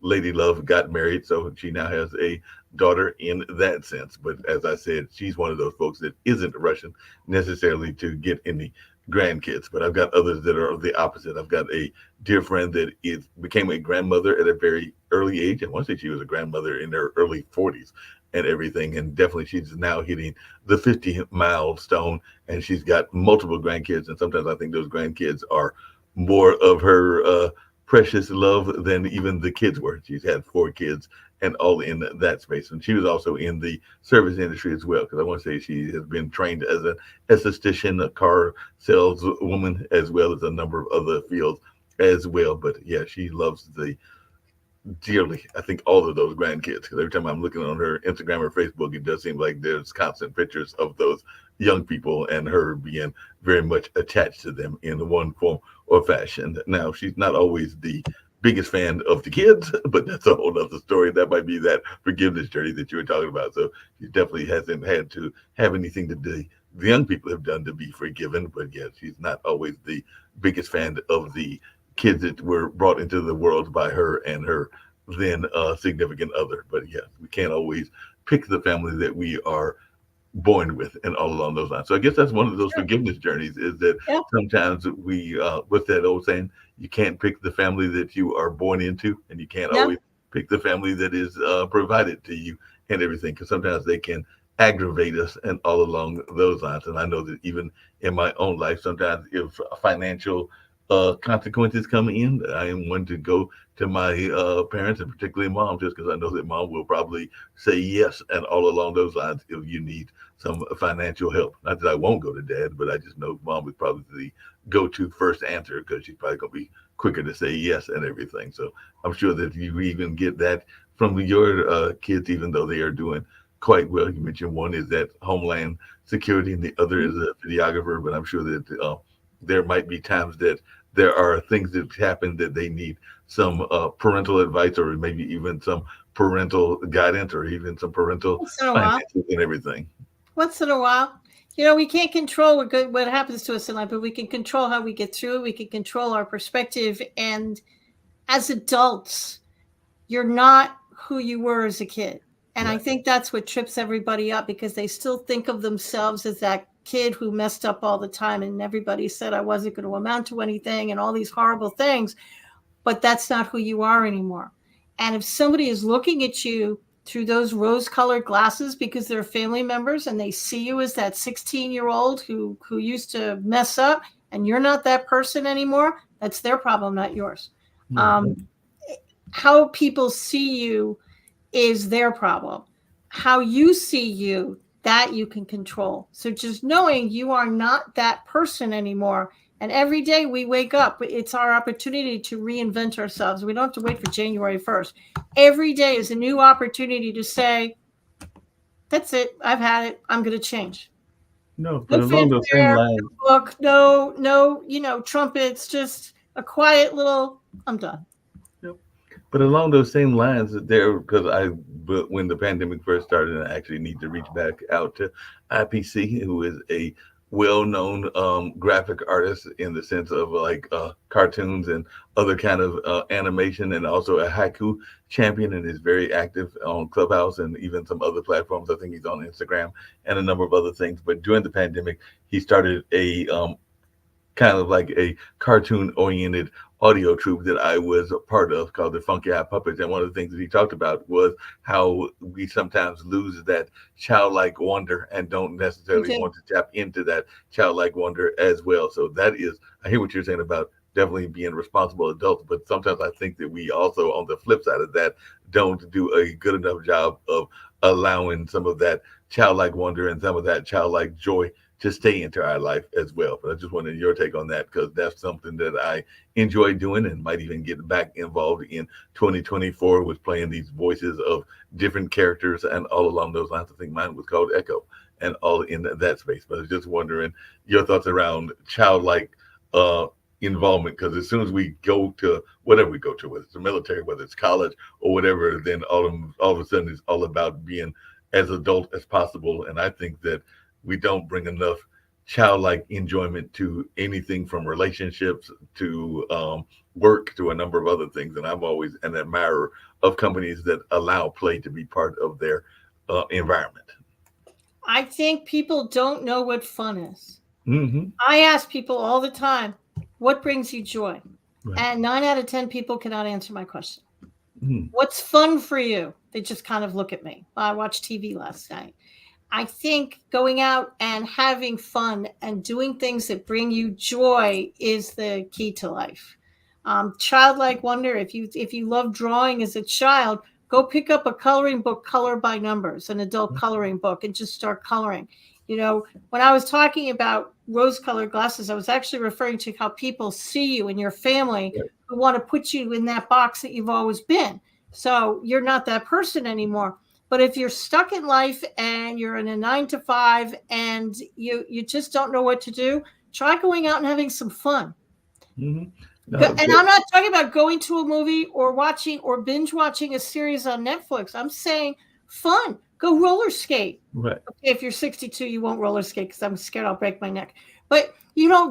lady love got married, so she now has a daughter in that sense. But as I said, she's one of those folks that isn't rushing necessarily to get any grandkids. But I've got others that are the opposite. I've got a dear friend that is became a grandmother at a very early age. I want to say she was a grandmother in her early 40s and everything, and definitely she's now hitting the 50 milestone, and she's got multiple grandkids, and sometimes I think those grandkids are more of her precious love than even the kids were. She's had four kids and all in that space. And she was also in the service industry as well, because I want to say she has been trained as an esthetician, a car saleswoman, as well as a number of other fields as well. But yeah, she loves the dearly, I think, all of those grandkids. Because every time I'm looking on her Instagram or Facebook, it does seem like there's constant pictures of those young people and her being very much attached to them in one form or fashion. Now, she's not always the biggest fan of the kids, but that's a whole other story. That might be that forgiveness journey that you were talking about. So she definitely hasn't had to have anything to do the young people have done to be forgiven. But yeah, she's not always the biggest fan of the kids that were brought into the world by her and her then significant other. But yeah, we can't always pick the family that we are born with and all along those lines. So I guess that's one of those Sure. forgiveness journeys, is that Yeah. sometimes we what's that old saying, you can't pick the family that you are born into, and you can't Yeah. always pick the family that is provided to you and everything, because sometimes they can aggravate us and all along those lines. And I know that even in my own life, sometimes if financial consequences come in, I am one to go to my parents, and particularly mom, just because I know that mom will probably say yes and all along those lines if you need some financial help. Not that I won't go to dad, but I just know mom is probably the go-to first answer, because she's probably going to be quicker to say yes and everything. So I'm sure that you even get that from your kids, even though they are doing quite well. You mentioned one is that Homeland Security, and the other is a videographer. But I'm sure that there might be times that there are things that happen that they need some parental advice, or maybe even some parental guidance, or even some parental Once in a while. finances and everything. Once in a while. You know, we can't control what happens to us in life, but we can control how we get through it. We can control our perspective. And as adults, you're not who you were as a kid. And I Right. think that's what trips everybody up, because they still think of themselves as that kid who messed up all the time. And everybody said I wasn't going to amount to anything and all these horrible things. But that's not who you are anymore. And if somebody is looking at you through those rose colored glasses because they're family members and they see you as that 16-year-old who used to mess up, and you're not that person anymore, that's their problem, not yours. Yeah. Um, how people see you is their problem. How you see you, that you can control. So just knowing you are not that person anymore. And every day we wake up, it's our opportunity to reinvent ourselves. We don't have to wait for January 1st. Every day is a new opportunity to say, that's it. I've had it. I'm going to change. No, but No along those same fanfare, lines, no book, no, trumpets, just a quiet little, I'm done. yep. But along those same lines, there, because but when the pandemic first started, I actually need to reach back out to IPC, who is a well-known graphic artist in the sense of like cartoons and other kind of animation, and also a haiku champion, and is very active on Clubhouse and even some other platforms. I think he's on Instagram and a number of other things. But during the pandemic, he started a kind of like a cartoon oriented audio troupe that I was a part of, called the Funky Eye Puppets. And one of the things that he talked about was how we sometimes lose that childlike wonder and don't You necessarily did. want to tap into that childlike wonder as well. So that is, I hear what you're saying about definitely being responsible adults, but sometimes I think that we also, on the flip side of that, don't do a good enough job of allowing some of that childlike wonder and some of that childlike joy to stay into our life as well. But I just wanted your take on that, because that's something that I enjoy doing and might even get back involved in 2024 with playing these voices of different characters and all along those lines. I think mine was called Echo and all in that space. But I was just wondering your thoughts around childlike involvement, because as soon as we go to whatever we go to, whether it's the military, whether it's college or whatever, then all of a sudden it's all about being as adult as possible. And I think that we don't bring enough childlike enjoyment to anything from relationships to work to a number of other things. And I'm always an admirer of companies that allow play to be part of their environment. I think people don't know what fun is. Mm-hmm. I ask people all the time, what brings you joy? Right. And 9 out of 10 people cannot answer my question. Mm-hmm. What's fun for you? They just kind of look at me. I watched TV last night. I think going out and having fun and doing things that bring you joy is the key to life. Childlike wonder. If you love drawing as a child, go pick up a coloring book, Color by Numbers, an adult coloring book, and just start coloring. When I was talking about rose-colored glasses, I was actually referring to how people see you and your family who want to put you in that box that you've always been. So you're not that person anymore. But if you're stuck in life and you're in a 9 to 5 and you just don't know what to do, try going out and having some fun. Mm-hmm. No, and I'm not talking about going to a movie or watching or binge watching a series on Netflix. I'm saying fun. Go roller skate. Right. Okay, if you're 62, you won't roller skate because I'm scared I'll break my neck. But,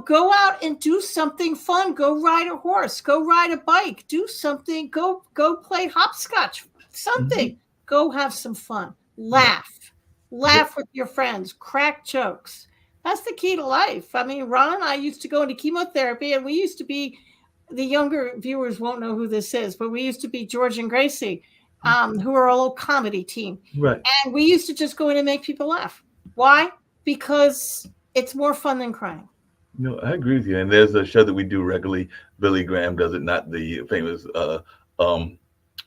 go out and do something fun. Go ride a horse. Go ride a bike. Do something. Go play hopscotch. Something. Mm-hmm. Go have some fun. Laugh. Laugh with your friends. Crack jokes. That's the key to life. I mean, Ron and I used to go into chemotherapy, and we used to be, the younger viewers won't know who this is, but we used to be George and Gracie, who are a little comedy team. Right. And we used to just go in and make people laugh. Why? Because it's more fun than crying. No, I agree with you. And there's a show that we do regularly. Billy Graham does it, not the famous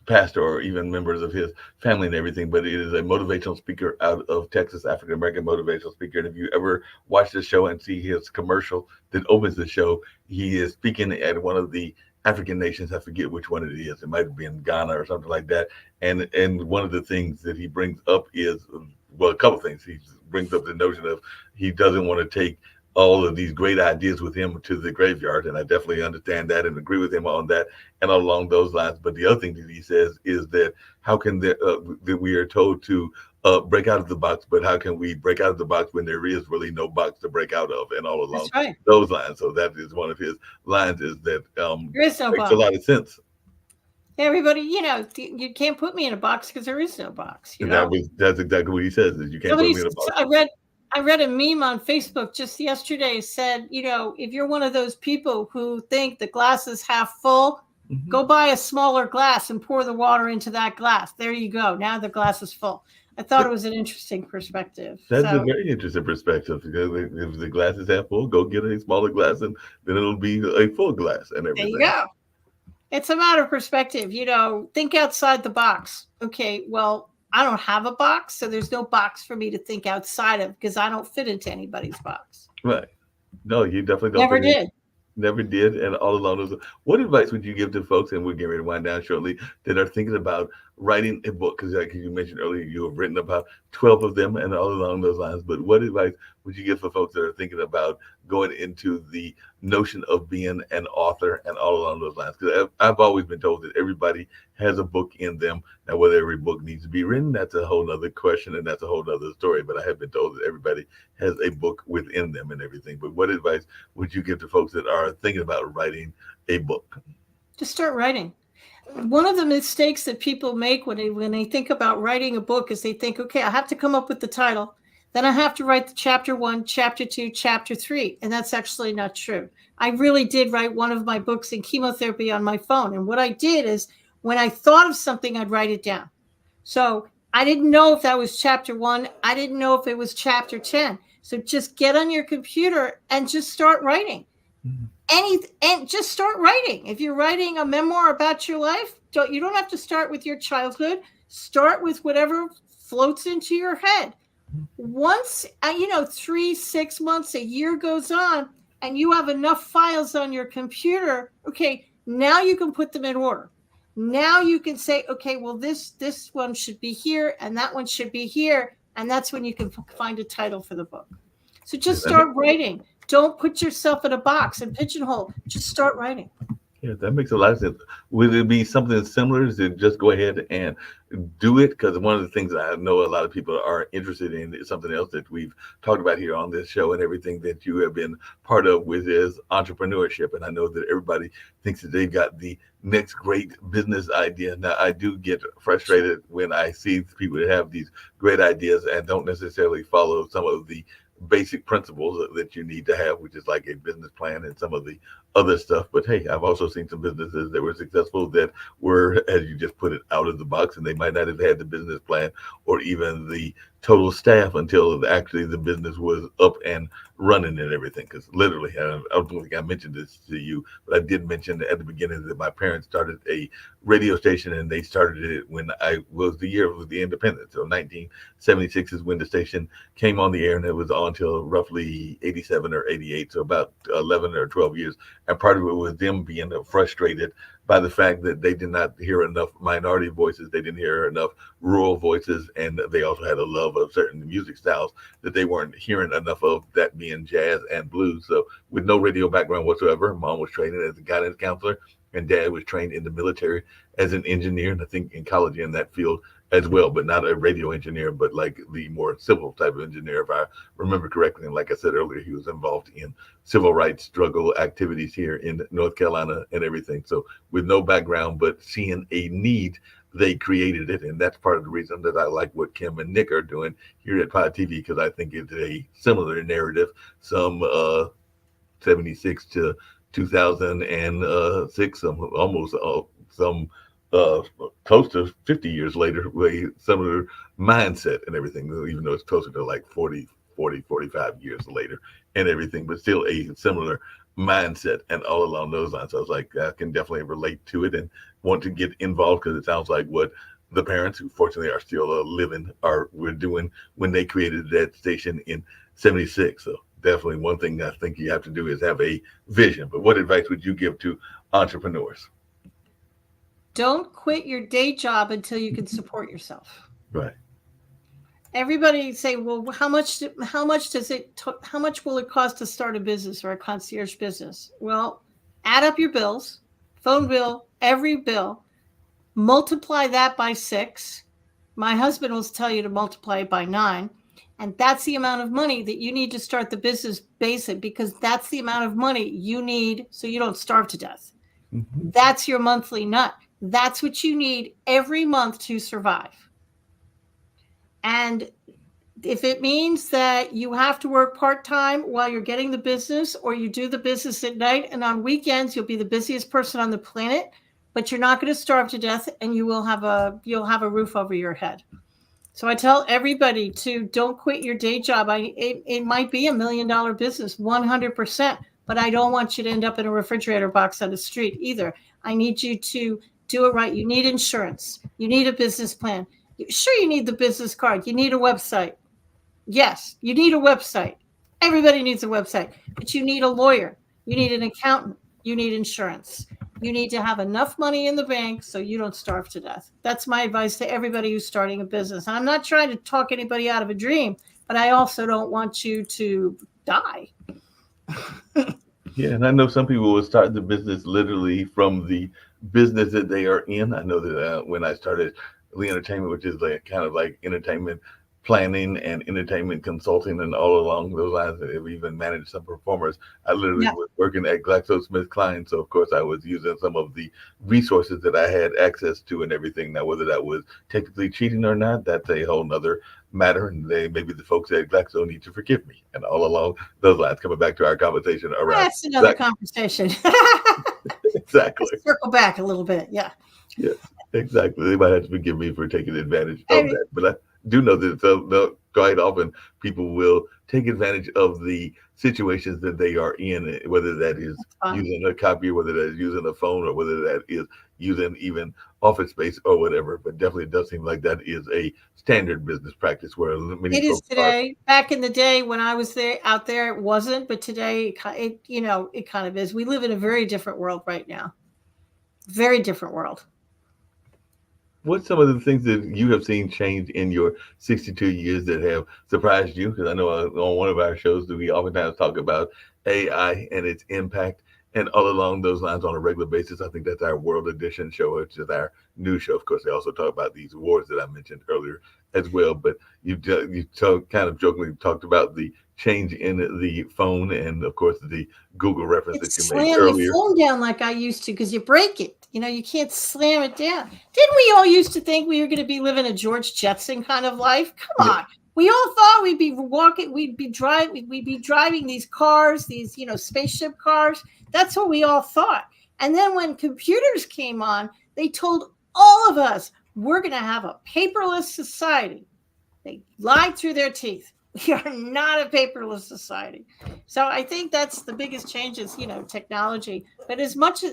pastor or even members of his family and everything, but it is a motivational speaker out of Texas, African-American motivational speaker. And if you ever watch the show and see his commercial that opens the show, he is speaking at one of the African nations. I forget which one it is. It might have been Ghana or something like that. And one of the things that he brings up is, well, a couple of things. He brings up the notion of he doesn't want to take all of these great ideas with him to the graveyard. And I definitely understand that and agree with him on that and along those lines. But the other thing that he says is that how can that we are told to break out of the box, but how can we break out of the box when there is really no box to break out of, and all along those lines. So that is one of his lines, is that there is no makes box. A lot of sense. Everybody, you can't put me in a box because there is no box. That's exactly what he says, is you can't put me in a box. I read a meme on Facebook just yesterday, said, if you're one of those people who think the glass is half full, go buy a smaller glass and pour the water into that glass. There you go. Now the glass is full. I thought it was an interesting perspective. That's a very interesting perspective, because if the glass is half full, go get a smaller glass and then it'll be a full glass and everything. There you go. It's a matter of perspective. Think outside the box. Okay, well, I don't have a box, so there's no box for me to think outside of, because I don't fit into anybody's box. Right. No, you definitely don't. Never did. And all along those, what advice would you give to folks, and we're getting ready to wind down shortly, that are thinking about writing a book? Because like you mentioned earlier, you have written about 12 of them and all along those lines. But what advice would you give for folks that are thinking about going into the notion of being an author and all along those lines? Because I've always been told that everybody has a book in them. Now, whether every book needs to be written, that's a whole nother question, and that's a whole nother story. But I have been told that everybody has a book within them and everything. But what advice would you give to folks that are thinking about writing a book? Just start writing. One of the mistakes that people make when they think about writing a book is they think, okay, I have to come up with the title. Then I have to write the chapter 1, chapter 2, chapter 3. And that's actually not true. I really did write one of my books in chemotherapy on my phone. And what I did is, when I thought of something, I'd write it down. So I didn't know if that was chapter 1. I didn't know if it was chapter 10. So just get on your computer and just start writing. And just start writing. If you're writing a memoir about your life, you don't have to start with your childhood. Start with whatever floats into your head. Once, 3, 6 months, a year goes on, and you have enough files on your computer, okay, now you can put them in order. Now you can say, okay, well, this one should be here, and that one should be here, and that's when you can find a title for the book. So just start writing. Don't put yourself in a box and pigeonhole. Just start writing. Yeah, that makes a lot of sense. Would it be something similar to just go ahead and do it? Because one of the things I know a lot of people are interested in is something else that we've talked about here on this show and everything that you have been part of with is entrepreneurship. And I know that everybody thinks that they've got the next great business idea. Now, I do get frustrated when I see people that have these great ideas and don't necessarily follow some of the basic principles that you need to have, which is like a business plan and some of the other stuff. But hey, I've also seen some businesses that were successful that were, as you just put it, out of the box, and they might not have had the business plan or even the total staff until actually the business was up and running and everything. Because literally, I don't think I mentioned this to you, but I did mention at the beginning that my parents started a radio station, and they started it when I was the year of the independence. So 1976 is when the station came on the air, and it was on till roughly 87 or 88, so about 11 or 12 years. And part of it was them being frustrated by the fact that they did not hear enough minority voices. They didn't hear enough rural voices. And they also had a love of certain music styles that they weren't hearing enough of, that being jazz and blues. So with no radio background whatsoever, mom was trained as a guidance counselor and dad was trained in the military as an engineer. And I think in college in that field as well, but not a radio engineer, but like the more civil type of engineer, if I remember correctly. And like I said earlier, he was involved in civil rights struggle activities here in North Carolina and everything. So with no background, but seeing a need, they created it. And that's part of the reason that I like what Kim and Nick are doing here at Pod TV, because I think it's a similar narrative. Some 76 to 2006, some close to 50 years later, with a similar mindset and everything, even though it's closer to like 45 years later and everything, but still a similar mindset and all along those lines. So I was like, I can definitely relate to it and want to get involved, because it sounds like what the parents, who fortunately are still living, were doing when they created that station in 76. So definitely one thing I think you have to do is have a vision. But what advice would you give to entrepreneurs? Don't quit your day job until you can support yourself. Right. Everybody say, well, how much will it cost to start a business or a concierge business? Well, add up your bills, phone bill, every bill, multiply that by 6. My husband will tell you to multiply it by 9. And that's the amount of money that you need to start the business basic, because that's the amount of money you need so you don't starve to death. Mm-hmm. That's your monthly nut. That's what you need every month to survive. And if it means that you have to work part-time while you're getting the business, or you do the business at night and on weekends, you'll be the busiest person on the planet, but you're not going to starve to death, and you'll have a roof over your head. So I tell everybody to don't quit your day job. It might be $1 million business, 100%, but I don't want you to end up in a refrigerator box on the street either. I need you to do it right. You need insurance. You need a business plan. Sure, you need the business card. You need a website. Yes, you need a website. Everybody needs a website, but you need a lawyer. You need an accountant. You need insurance. You need to have enough money in the bank so you don't starve to death. That's my advice to everybody who's starting a business. And I'm not trying to talk anybody out of a dream, but I also don't want you to die. Yeah, and I know some people will start the business literally from the business that they are in. I know that when I started Lee Entertainment, which is like kind of like entertainment planning and entertainment consulting and all along those lines, and we even managed some performers. I literally was working at GlaxoSmithKline, so of course I was using some of the resources that I had access to and everything. Now, whether that was technically cheating or not, that's a whole nother matter, and maybe the folks at Glaxo need to forgive me. And all along those lines, coming back to our conversation around that's another conversation. Exactly. Let's circle back a little bit. Yes, exactly. They might have to forgive me for taking advantage of that, but I do know that quite often people will take advantage of the situations that they are in, whether that is using a copy, whether that is using a phone, or whether that is using even office space or whatever. But definitely it does seem like that is a standard business practice where many It is folks are. today. Back in the day when I was there out there, it wasn't, but today it kind of is. We live in a very different world right now. Very different world. What's some of the things that you have seen change in your 62 years that have surprised you? Because I know on one of our shows that we oftentimes talk about AI and its impact. And all along those lines on a regular basis, I think that's our World Edition show, which is our news show. Of course, they also talk about these awards that I mentioned earlier as well. But kind of jokingly talked about the change in the phone and, of course, the Google reference that It's you made slam your earlier. phone down like I used to because you break it. You can't slam it down. Didn't we all used to think we were going to be living a George Jetson kind of life? Come Yeah. on. We all thought we'd be walking, we'd be driving these cars, these, spaceship cars. That's what we all thought. And then when computers came on, they told all of us we're going to have a paperless society. They lied through their teeth. We are not a paperless society. So I think that's the biggest change is, technology. But as much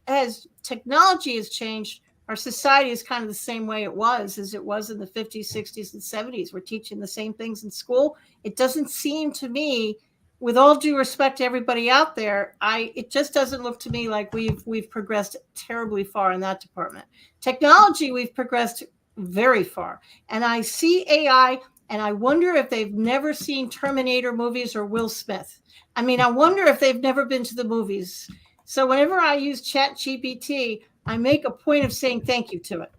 as technology has changed, our society is kind of the same way it was as it was in the 50s, 60s, and 70s. We're teaching the same things in school. It doesn't seem to me, with all due respect to everybody out there, it just doesn't look to me like we've progressed terribly far in that department. Technology, we've progressed very far. And I see AI, and I wonder if they've never seen Terminator movies or Will Smith. I mean, I wonder if they've never been to the movies. So whenever I use ChatGPT, I make a point of saying thank you to it.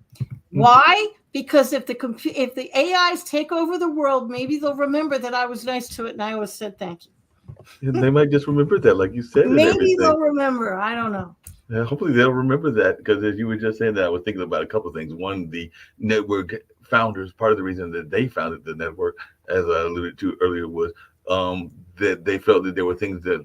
Why? Because if the AIs take over the world, maybe they'll remember that I was nice to it and I always said thank you. And they might just remember that, like you said, and Maybe everything. they'll remember. I don't know. Yeah, hopefully they'll remember that because as you were just saying that, I was thinking about a couple of things. One, the network founders, part of the reason that they founded the network, as I alluded to earlier, was that they felt that there were things that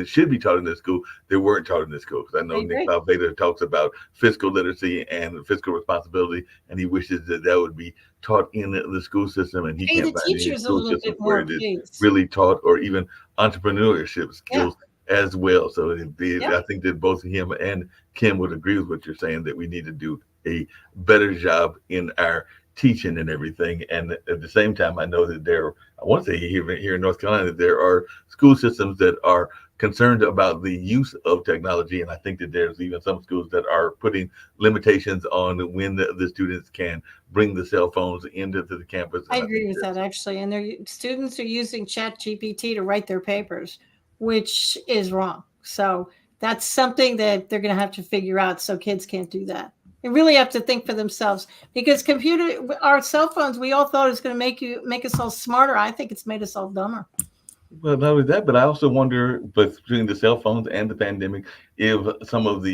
should be taught in the school that weren't taught in the school. Because I know Nick Valveda talks about fiscal literacy and fiscal responsibility, and he wishes that that would be taught in the school system. And he can't find any school system where it is really taught, or even entrepreneurship skills. As well. So I think that both him and Kim would agree with what you're saying, that we need to do a better job in our teaching and everything. And at the same time, I know that I want to say here in North Carolina, that there are school systems that are concerned about the use of technology. And I think that there's even some schools that are putting limitations on when the students can bring the cell phones into the campus. I agree with that, actually. And their students are using ChatGPT to write their papers, which is wrong. So that's something that they're going to have to figure out, so kids can't do that. They really have to think for themselves, because our cell phones, we all thought it was going to make us all smarter. I think it's made us all dumber. Well, not only that, but I also wonder, between the cell phones and the pandemic, if some of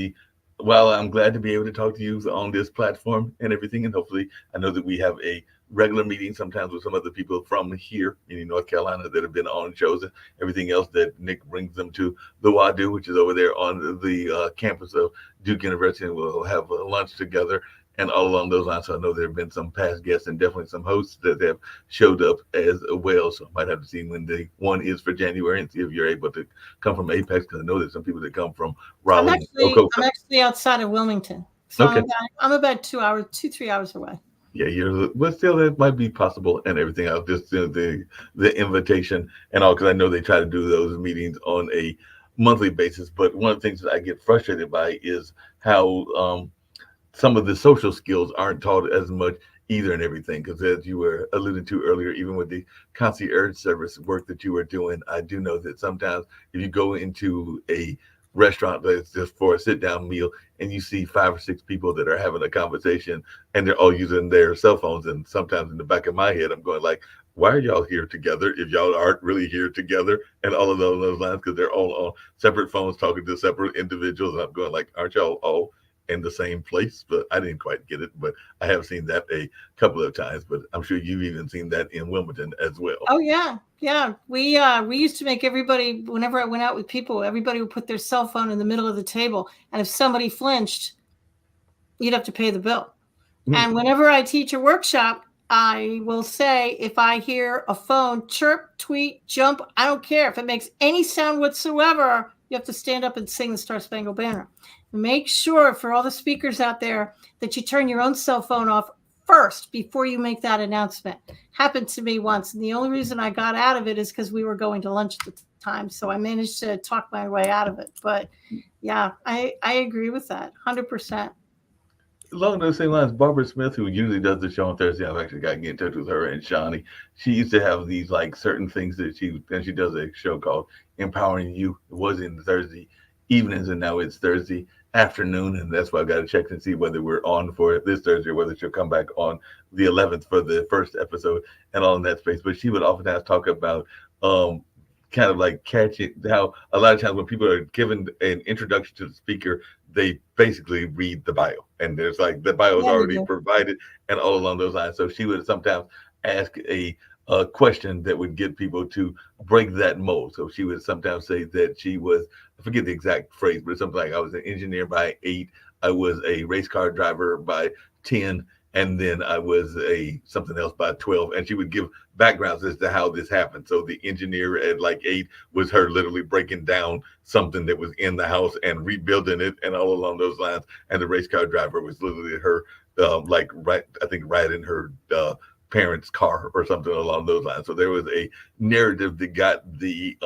well, I'm glad to be able to talk to you on this platform and everything. And hopefully I know that we have a regular meeting sometimes with some of the people from here in North Carolina that have been on shows and everything else, that Nick brings them to the WADU, which is over there on the campus of Duke University, and we'll have a lunch together and all along those lines. So I know there have been some past guests and definitely some hosts that have showed up as well. So I might have to see when the one is for January and see if you're able to come from Apex, because I know there's some people that come from Raleigh. I'm actually outside of Wilmington. So okay. I'm about 2-3 hours away. Yeah, but still, that might be possible and everything else. Just the invitation and all, because I know they try to do those meetings on a monthly basis. But one of the things that I get frustrated by is how some of the social skills aren't taught as much either and everything. Because as you were alluding to earlier, even with the concierge service work that you were doing, I do know that sometimes if you go into a restaurant that's just for a sit-down meal and you see 5 or 6 people that are having a conversation and they're all using their cell phones, and sometimes in the back of my head I'm going like, why are y'all here together if y'all aren't really here together? And all of those lines, because they're all on separate phones talking to separate individuals, and I'm going like, aren't y'all all in the same place? But I didn't quite get it, but I have seen that a couple of times. But I'm sure you've even seen that in Wilmington as well. Oh yeah. We used to make everybody, whenever I went out with people, everybody would put their cell phone in the middle of the table, and if somebody flinched, you'd have to pay the bill. And whenever I teach a workshop, I will say, if I hear a phone chirp, tweet, jump, I don't care if it makes any sound whatsoever, you have to stand up and sing the Star Spangled Banner. make sure for all the speakers out there that you turn your own cell phone off first before you make that announcement. Happened to me once. And the only reason I got out of it is because we were going to lunch at the time. So I managed to talk my way out of it. But yeah, I agree with that 100%. Along those same lines, Barbara Smith, who usually does the show on Thursday, I've actually got to get in touch with her and Shawnee. She used to have these like certain things that she does a show called Empowering You. It was in Thursday evenings, and now it's Thursday afternoon, and that's why I've got to check and see whether we're on for it this Thursday or whether she'll come back on the 11th for the first episode and all in that space. But she would oftentimes talk about kind of like catching how a lot of times when people are given an introduction to the speaker, they basically read the bio, and there's like the bio is already provided and all along those lines. So she would sometimes ask a question that would get people to break that mold. So she would sometimes say that she was, I forget the exact phrase, but something like, I was an engineer by 8, I was a race car driver by 10, and then I was a something else by 12. And she would give backgrounds as to how this happened. So the engineer at like 8 was her literally breaking down something that was in the house and rebuilding it and all along those lines. And the race car driver was literally her, right in her parents' car or something along those lines. So there was a narrative that got the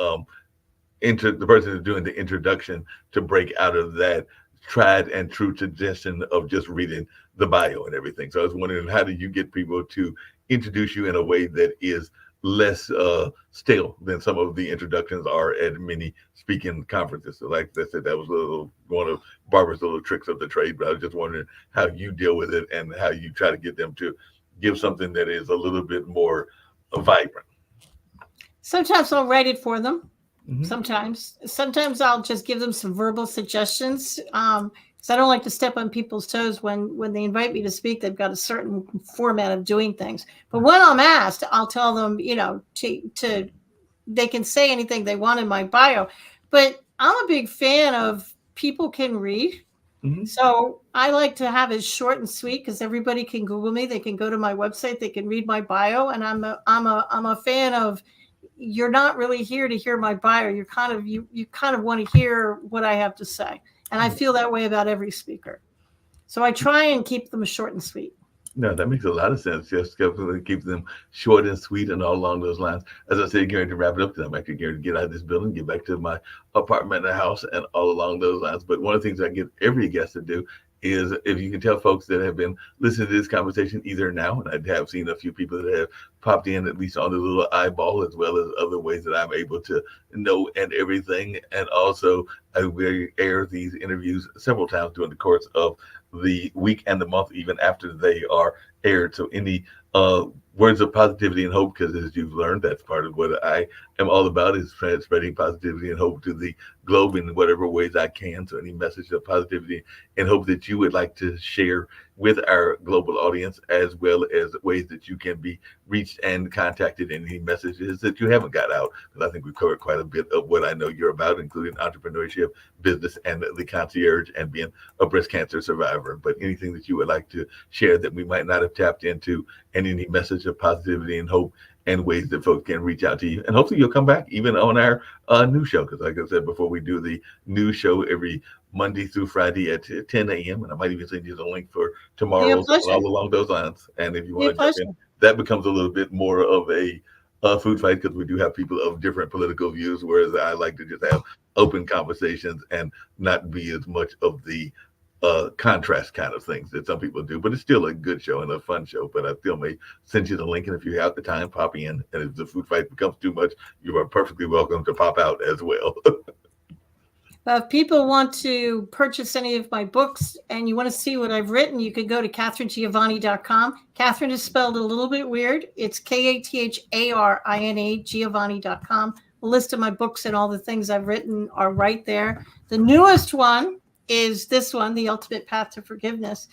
person who's doing the introduction to break out of that tried and true tradition of just reading the bio and everything. So I was wondering, how do you get people to introduce you in a way that is less stale than some of the introductions are at many speaking conferences? So like I said, that was one of Barbara's little tricks of the trade, but I was just wondering how you deal with it and how you try to get them to give something that is a little bit more vibrant. Sometimes I'll write it for them. Mm-hmm. Sometimes I'll just give them some verbal suggestions. Because I don't like to step on people's toes when they invite me to speak. They've got a certain format of doing things. But when I'm asked, I'll tell them, to they can say anything they want in my bio. But I'm a big fan of people can read. Mm-hmm. So I like to have it short and sweet because everybody can Google me. They can go to my website. They can read my bio. And I'm a fan of, you're not really here to hear my bio. You kind of want to hear what I have to say. And I feel that way about every speaker. So I try and keep them short and sweet. No, that makes a lot of sense. Just keep them short and sweet and all along those lines. As I said, getting to wrap it up, because I'm actually getting to get out of this building, get back to my apartment and house and all along those lines. But one of the things I get every guest to do is, if you can tell folks that have been listening to this conversation either now, and I have seen a few people that have popped in at least on the little eyeball, as well as other ways that I'm able to know and everything. And also I will air these interviews several times during the course of the week and the month, even after they are aired. So any words of positivity and hope, because as you've learned, that's part of what I am all about, is spreading positivity and hope to the globe in whatever ways I can. So any message of positivity and hope that you would like to share with our global audience, as well as ways that you can be reached and contacted, and any messages that you haven't got out, because I think we've covered quite a bit of what I know you're about, including entrepreneurship, business, and the concierge, and being a breast cancer survivor. But anything that you would like to share that we might not have tapped into, and any message of positivity and hope, and ways that folks can reach out to you. And hopefully you'll come back even on our new show, because like I said before, we do the new show every Monday through Friday at 10 a.m. And I might even send you the link for tomorrow, all along those lines. And if you want to jump in, that becomes a little bit more of a food fight, because we do have people of different political views, whereas I like to just have open conversations and not be as much of the contrast kind of things that some people do. But it's still a good show and a fun show. But I still may send you the link, and if you have the time, pop in. And if the food fight becomes too much, you are perfectly welcome to pop out as well. If people want to purchase any of my books and you want to see what I've written, you can go to KatherineGiovanni.com. Catherine is spelled a little bit weird. It's KATHARINE, Giovanni.com. A list of my books and all the things I've written are right there. The newest one is this one, The Ultimate Path to Forgiveness.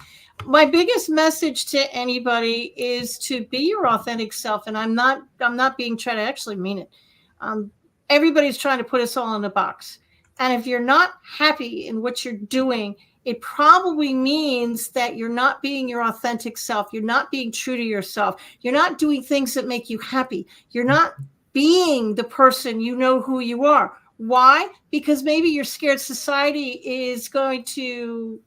My biggest message to anybody is to be your authentic self. And I'm not being tried. I actually mean it. Everybody's trying to put us all in a box. And if you're not happy in what you're doing, it probably means that you're not being your authentic self. You're not being true to yourself. You're not doing things that make you happy. You're not being the person you know who you are. Why? Because maybe you're scared society is going to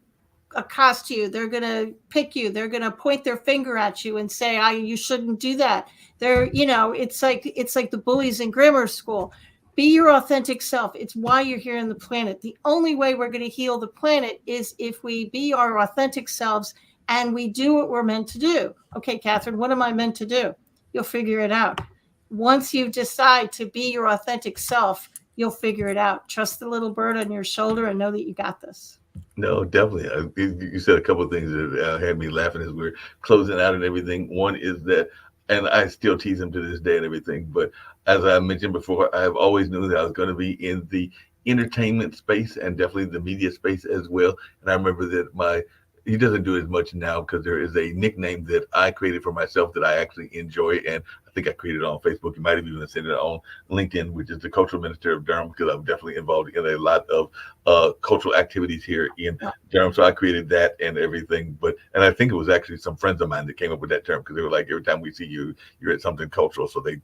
accost you. They're going to pick you. They're going to point their finger at you and say, you shouldn't do that. It's like the bullies in grammar school. Be your authentic self. It's why you're here on the planet. The only way we're going to heal the planet is if we be our authentic selves and we do what we're meant to do. Okay, Catherine, what am I meant to do? You'll figure it out. Once you decide to be your authentic self, you'll figure it out. Trust the little bird on your shoulder and know that you got this. No, definitely. You said a couple of things that had me laughing as we're closing out and everything. One is that, and I still tease him to this day and everything, but as I mentioned before, I've always knew that I was going to be in the entertainment space and definitely the media space as well. And I remember that he doesn't do as much now because there is a nickname that I created for myself that I actually enjoy. And I think I created it on Facebook. You might have even seen it on LinkedIn, which is the Cultural Minister of Durham, because I'm definitely involved in a lot of cultural activities here in Durham. So I created that and everything. And I think it was actually some friends of mine that came up with that term, because they were like, every time we see you, you're at something cultural. So they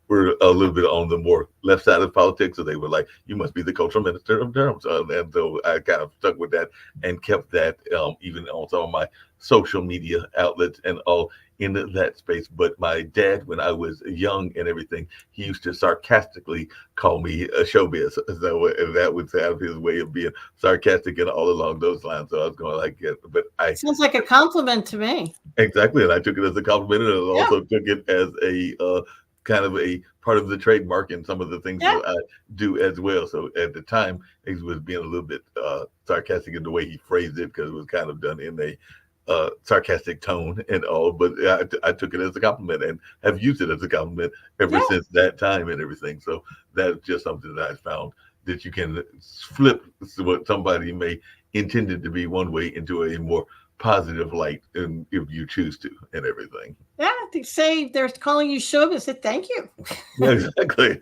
were a little bit on the more left side of politics. So they were like, you must be the Cultural Minister of Durham. So I kind of stuck with that and kept that even on some of my social media outlets and all in that space. But my dad, when I was young and everything, he used to sarcastically call me a showbiz. So that would sound his way of being sarcastic and all along those lines. So I was going like, yeah, but sounds like a compliment to me. Exactly. And I took it as a compliment, and I also took it as a kind of a part of the trademark and some of the things that I do as well. So at the time, he was being a little bit sarcastic in the way he phrased it, because it was kind of done in a sarcastic tone and all. But I took it as a compliment and have used it as a compliment ever since that time and everything. So that's just something that I found, that you can flip what somebody may intended to be one way into a more positive light, and if you choose to and everything. Yeah, they say they're calling you showbiz. Said thank you. Yeah, exactly.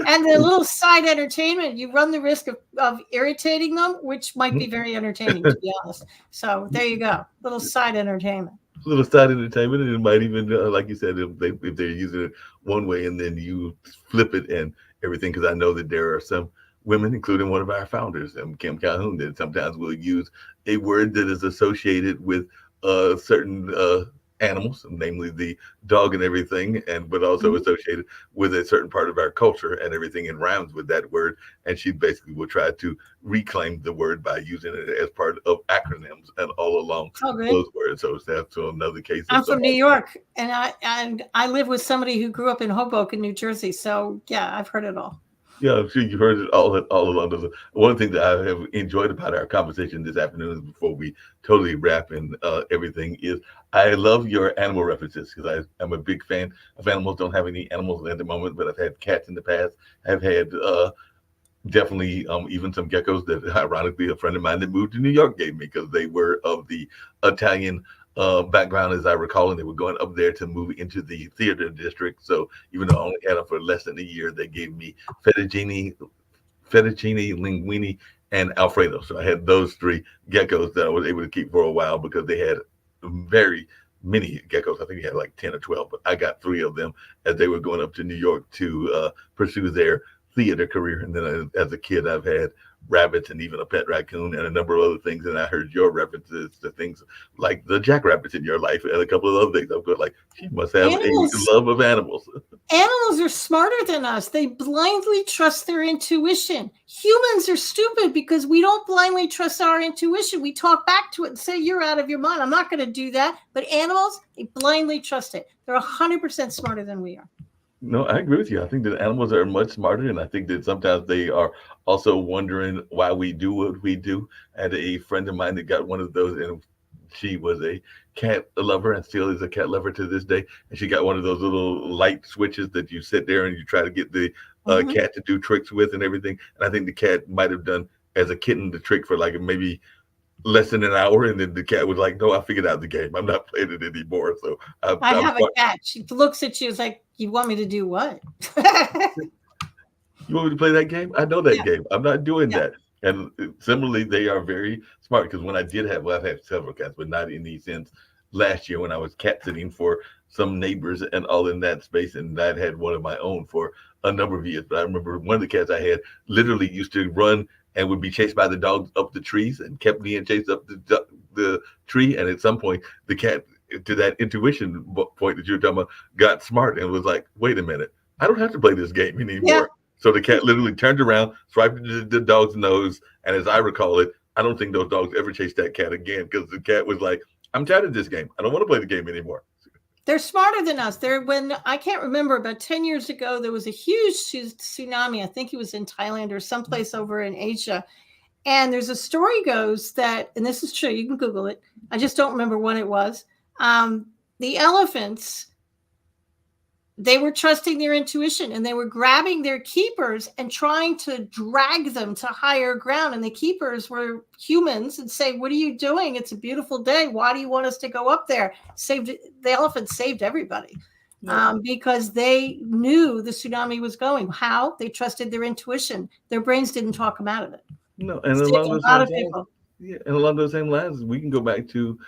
And the little side entertainment, you run the risk of irritating them, which might be very entertaining, to be honest. So there you go, little side entertainment. Little side entertainment, and it might even, like you said, if they're using it one way and then you flip it and everything. Because I know that there are some women, including one of our founders, Kim Calhoun, that sometimes will use a word that is associated with certain animals, namely the dog and everything, but also associated with a certain part of our culture and everything, and rhymes with that word. And she basically will try to reclaim the word by using it as part of acronyms and all along those words. So that's another case. I'm from New York, and I live with somebody who grew up in Hoboken, New Jersey. So yeah, I've heard it all. Yeah, I'm sure you've heard it all along those. One thing that I have enjoyed about our conversation this afternoon, before we totally wrap in everything, is I love your animal references, because I'm a big fan of animals. Don't have any animals at the moment, but I've had cats in the past. I've had definitely even some geckos that, ironically, a friend of mine that moved to New York gave me, because they were of the Italian background, as I recall, and they were going up there to move into the theater district. So even though I only had them for less than a year, they gave me fettuccine, linguine, and Alfredo. So I had those three geckos that I was able to keep for a while, because they had very many geckos. I think they had like 10 or 12, but I got 3 of them as they were going up to New York to pursue their theater career. And then as a kid, I've had rabbits and even a pet raccoon and a number of other things. And I heard your references to things like the jackrabbits in your life and a couple of other things. I'm going like, she must have a love of animals. Animals are smarter than us. They blindly trust their intuition. Humans are stupid because we don't blindly trust our intuition. We talk back to it and say, you're out of your mind. I'm not going to do that. But animals, they blindly trust it. They're 100% smarter than we are. No, I agree with you. I think that animals are much smarter, and I think that sometimes they are also wondering why we do what we do. I had a friend of mine that got one of those, and she was a cat lover and still is a cat lover to this day. And she got one of those little light switches that you sit there and you try to get the cat to do tricks with and everything. And I think the cat might have done, as a kitten, the trick for like maybe less than an hour, and then the cat was like, no, I figured out the game. I'm not playing it anymore. So I have a cat. She looks at you, it's like, you want me to do what? You want me to play that game? I know that game. I'm not doing that. And similarly, they are very smart, because when I did have, I've had several cats, but not in the sense last year when I was cat sitting for some neighbors and all in that space, and I'd had one of my own for a number of years. But I remember one of the cats I had literally used to run and would be chased by the dogs up the trees and kept being chased up the tree. And at some point, the cat, to that intuition point that you were talking about, got smart and was like, wait a minute, I don't have to play this game anymore. Yeah. So the cat literally turned around, swiped the dog's nose, and as I recall it, I don't think those dogs ever chased that cat again because the cat was like, I'm tired of this game. I don't want to play the game anymore. They're smarter than us. When I can't remember, about 10 years ago, there was a huge tsunami. I think it was in Thailand or someplace over in Asia. And there's a story goes that, and this is true, you can Google it. I just don't remember when it was. The elephants, they were trusting their intuition and they were grabbing their keepers and trying to drag them to higher ground. And the keepers were humans and say, what are you doing? It's a beautiful day. Why do you want us to go up there? The elephants saved everybody because they knew the tsunami was going. How? They trusted their intuition. Their brains didn't talk them out of it. No, and along those same lines, we can go back to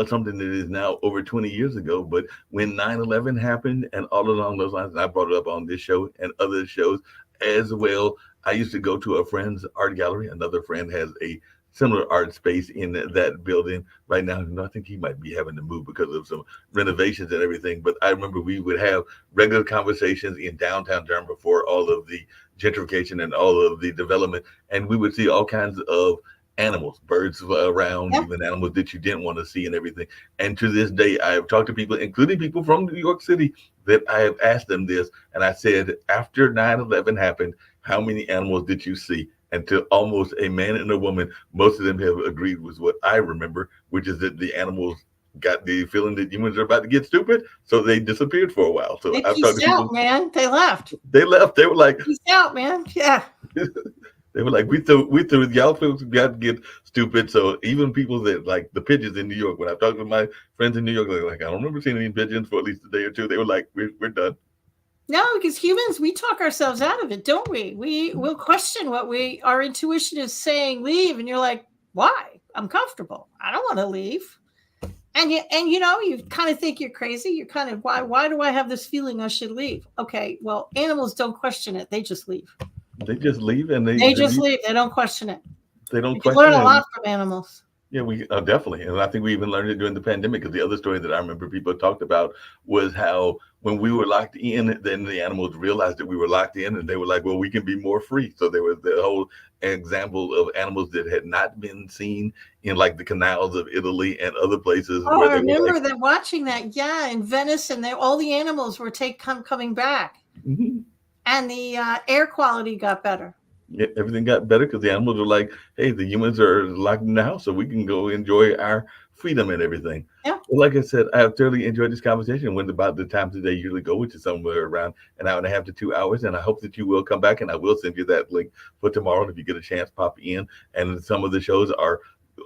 something that is now over 20 years ago. But when 9/11 happened and all along those lines, and I brought it up on this show and other shows as well, I used to go to a friend's art gallery. Another friend has a similar art space in that building right now. I think he might be having to move because of some renovations and everything. But I remember we would have regular conversations in downtown Durham before all of the gentrification and all of the development. And we would see all kinds of animals, birds around, even animals that you didn't want to see and everything. And to this day, I have talked to people, including people from New York City, that I have asked them this. And I said, after 9/11 happened, how many animals did you see? And to almost a man and a woman, most of them have agreed with what I remember, which is that the animals got the feeling that humans are about to get stupid, so they disappeared for a while. So I've talked to people, man. They left. They left. They were like, peace out, man. Yeah. They were like, we threw y'all folks got to get stupid. So even people that like the pigeons in New York, when I talked to my friends in New York, they're like, I don't remember seeing any pigeons for at least a day or two. They were like, we're done. No, because humans, we talk ourselves out of it, don't we? We will question what our intuition is saying, leave. And you're like, why? I'm comfortable. I don't want to leave. And you kind of think you're crazy. You're kind of, why do I have this feeling I should leave? Okay, well, animals don't question it. They just leave. They just leave and they just leave. They don't question it. They don't question it. You learn a lot from animals. Yeah, we definitely. And I think we even learned it during the pandemic, because the other story that I remember people talked about was how when we were locked in, then the animals realized that we were locked in and they were like, well, we can be more free. So there was the whole example of animals that had not been seen in like the canals of Italy and other places. Oh, I remember that watching that. Yeah, in Venice, and all the animals were coming back. Mm-hmm. And the air quality got better. Yeah, everything got better because the animals were like, hey, the humans are locked in the house, so we can go enjoy our freedom and everything. Yeah. Well, like I said, I have thoroughly enjoyed this conversation. Went about the time today usually go, which is somewhere around an hour and a half to 2 hours. And I hope that you will come back, and I will send you that link for tomorrow. If you get a chance, pop in. And some of the shows are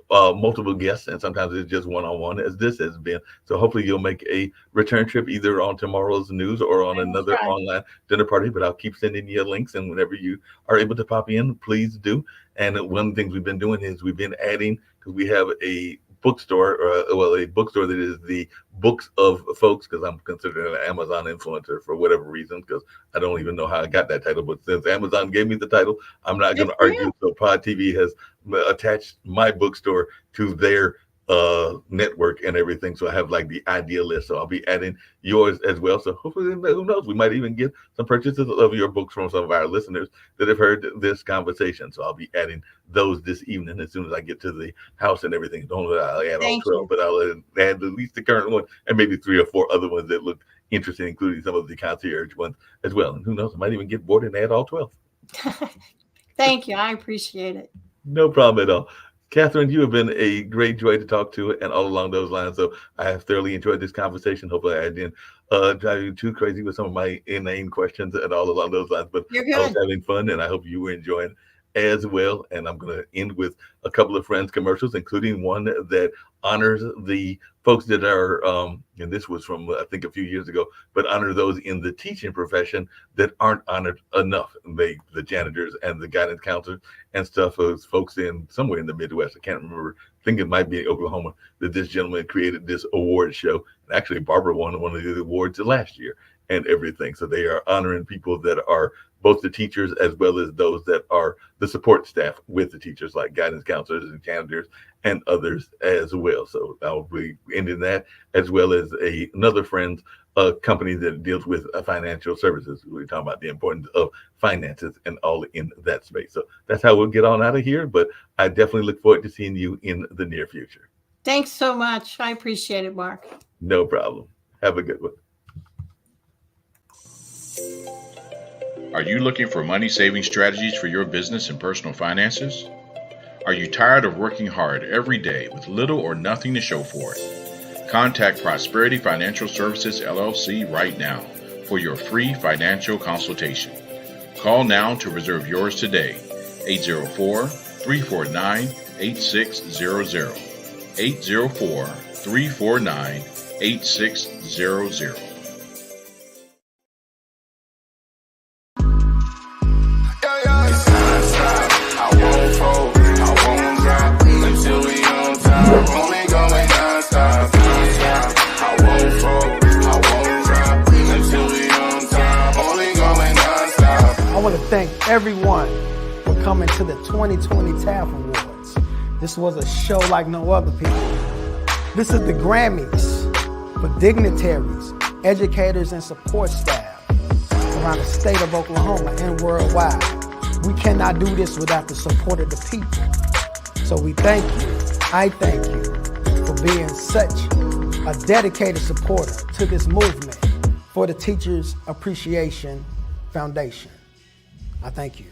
multiple guests, and sometimes it's just one-on-one, as this has been. So hopefully you'll make a return trip either on tomorrow's news or on another online dinner party. But I'll keep sending you links, and whenever you are able to pop in, please do. And one of the things we've been doing is we've been adding, because we have a bookstore, a bookstore that is the books of folks, because I'm considered an Amazon influencer for whatever reason, because I don't even know how I got that title, but since Amazon gave me the title, I'm not going to argue. So Pod TV has attached my bookstore to their network and everything. So I have like the idea list. So I'll be adding yours as well. So hopefully, who knows, we might even get some purchases of your books from some of our listeners that have heard this conversation. So I'll be adding those this evening as soon as I get to the house and everything. Don't let I'll add all 12, but I'll add at least the current one and maybe 3 or 4 other ones that look interesting, including some of the concierge ones as well. And who knows, I might even get bored and add all 12. Thank you. I appreciate it. No problem at all. Catherine, you have been a great joy to talk to, and all along those lines. So I have thoroughly enjoyed this conversation. Hopefully I didn't drive you too crazy with some of my inane questions and all along those lines, but I was having fun, and I hope you were enjoying as well. And I'm going to end with a couple of Friends commercials, including one that honors the folks that are, and this was from, I think, a few years ago, but honor those in the teaching profession that aren't honored enough. The janitors and the guidance counselors and stuff, as folks in somewhere in the Midwest, I can't remember, I think it might be in Oklahoma, that this gentleman created this award show. And actually, Barbara won one of the awards last year and everything. So they are honoring people that are both the teachers as well as those that are the support staff with the teachers, like guidance counselors and janitors and others as well. So I'll be ending that, as well as another friend's company that deals with financial services. We're talking about the importance of finances and all in that space. So that's how we'll get on out of here. But I definitely look forward to seeing you in the near future. Thanks so much. I appreciate it, Mark. No problem. Have a good one. Are you looking for money-saving strategies for your business and personal finances? Are you tired of working hard every day with little or nothing to show for it? Contact Prosperity Financial Services, LLC right now for your free financial consultation. Call now to reserve yours today, 804-349-8600, 804-349-8600. Thank everyone for coming to the 2020 TAF Awards. This was a show like no other, people. This is the Grammys for dignitaries, educators, and support staff around the state of Oklahoma and worldwide. We cannot do this without the support of the people. So we thank you. I thank you for being such a dedicated supporter to this movement for the Teachers Appreciation Foundation. I thank you.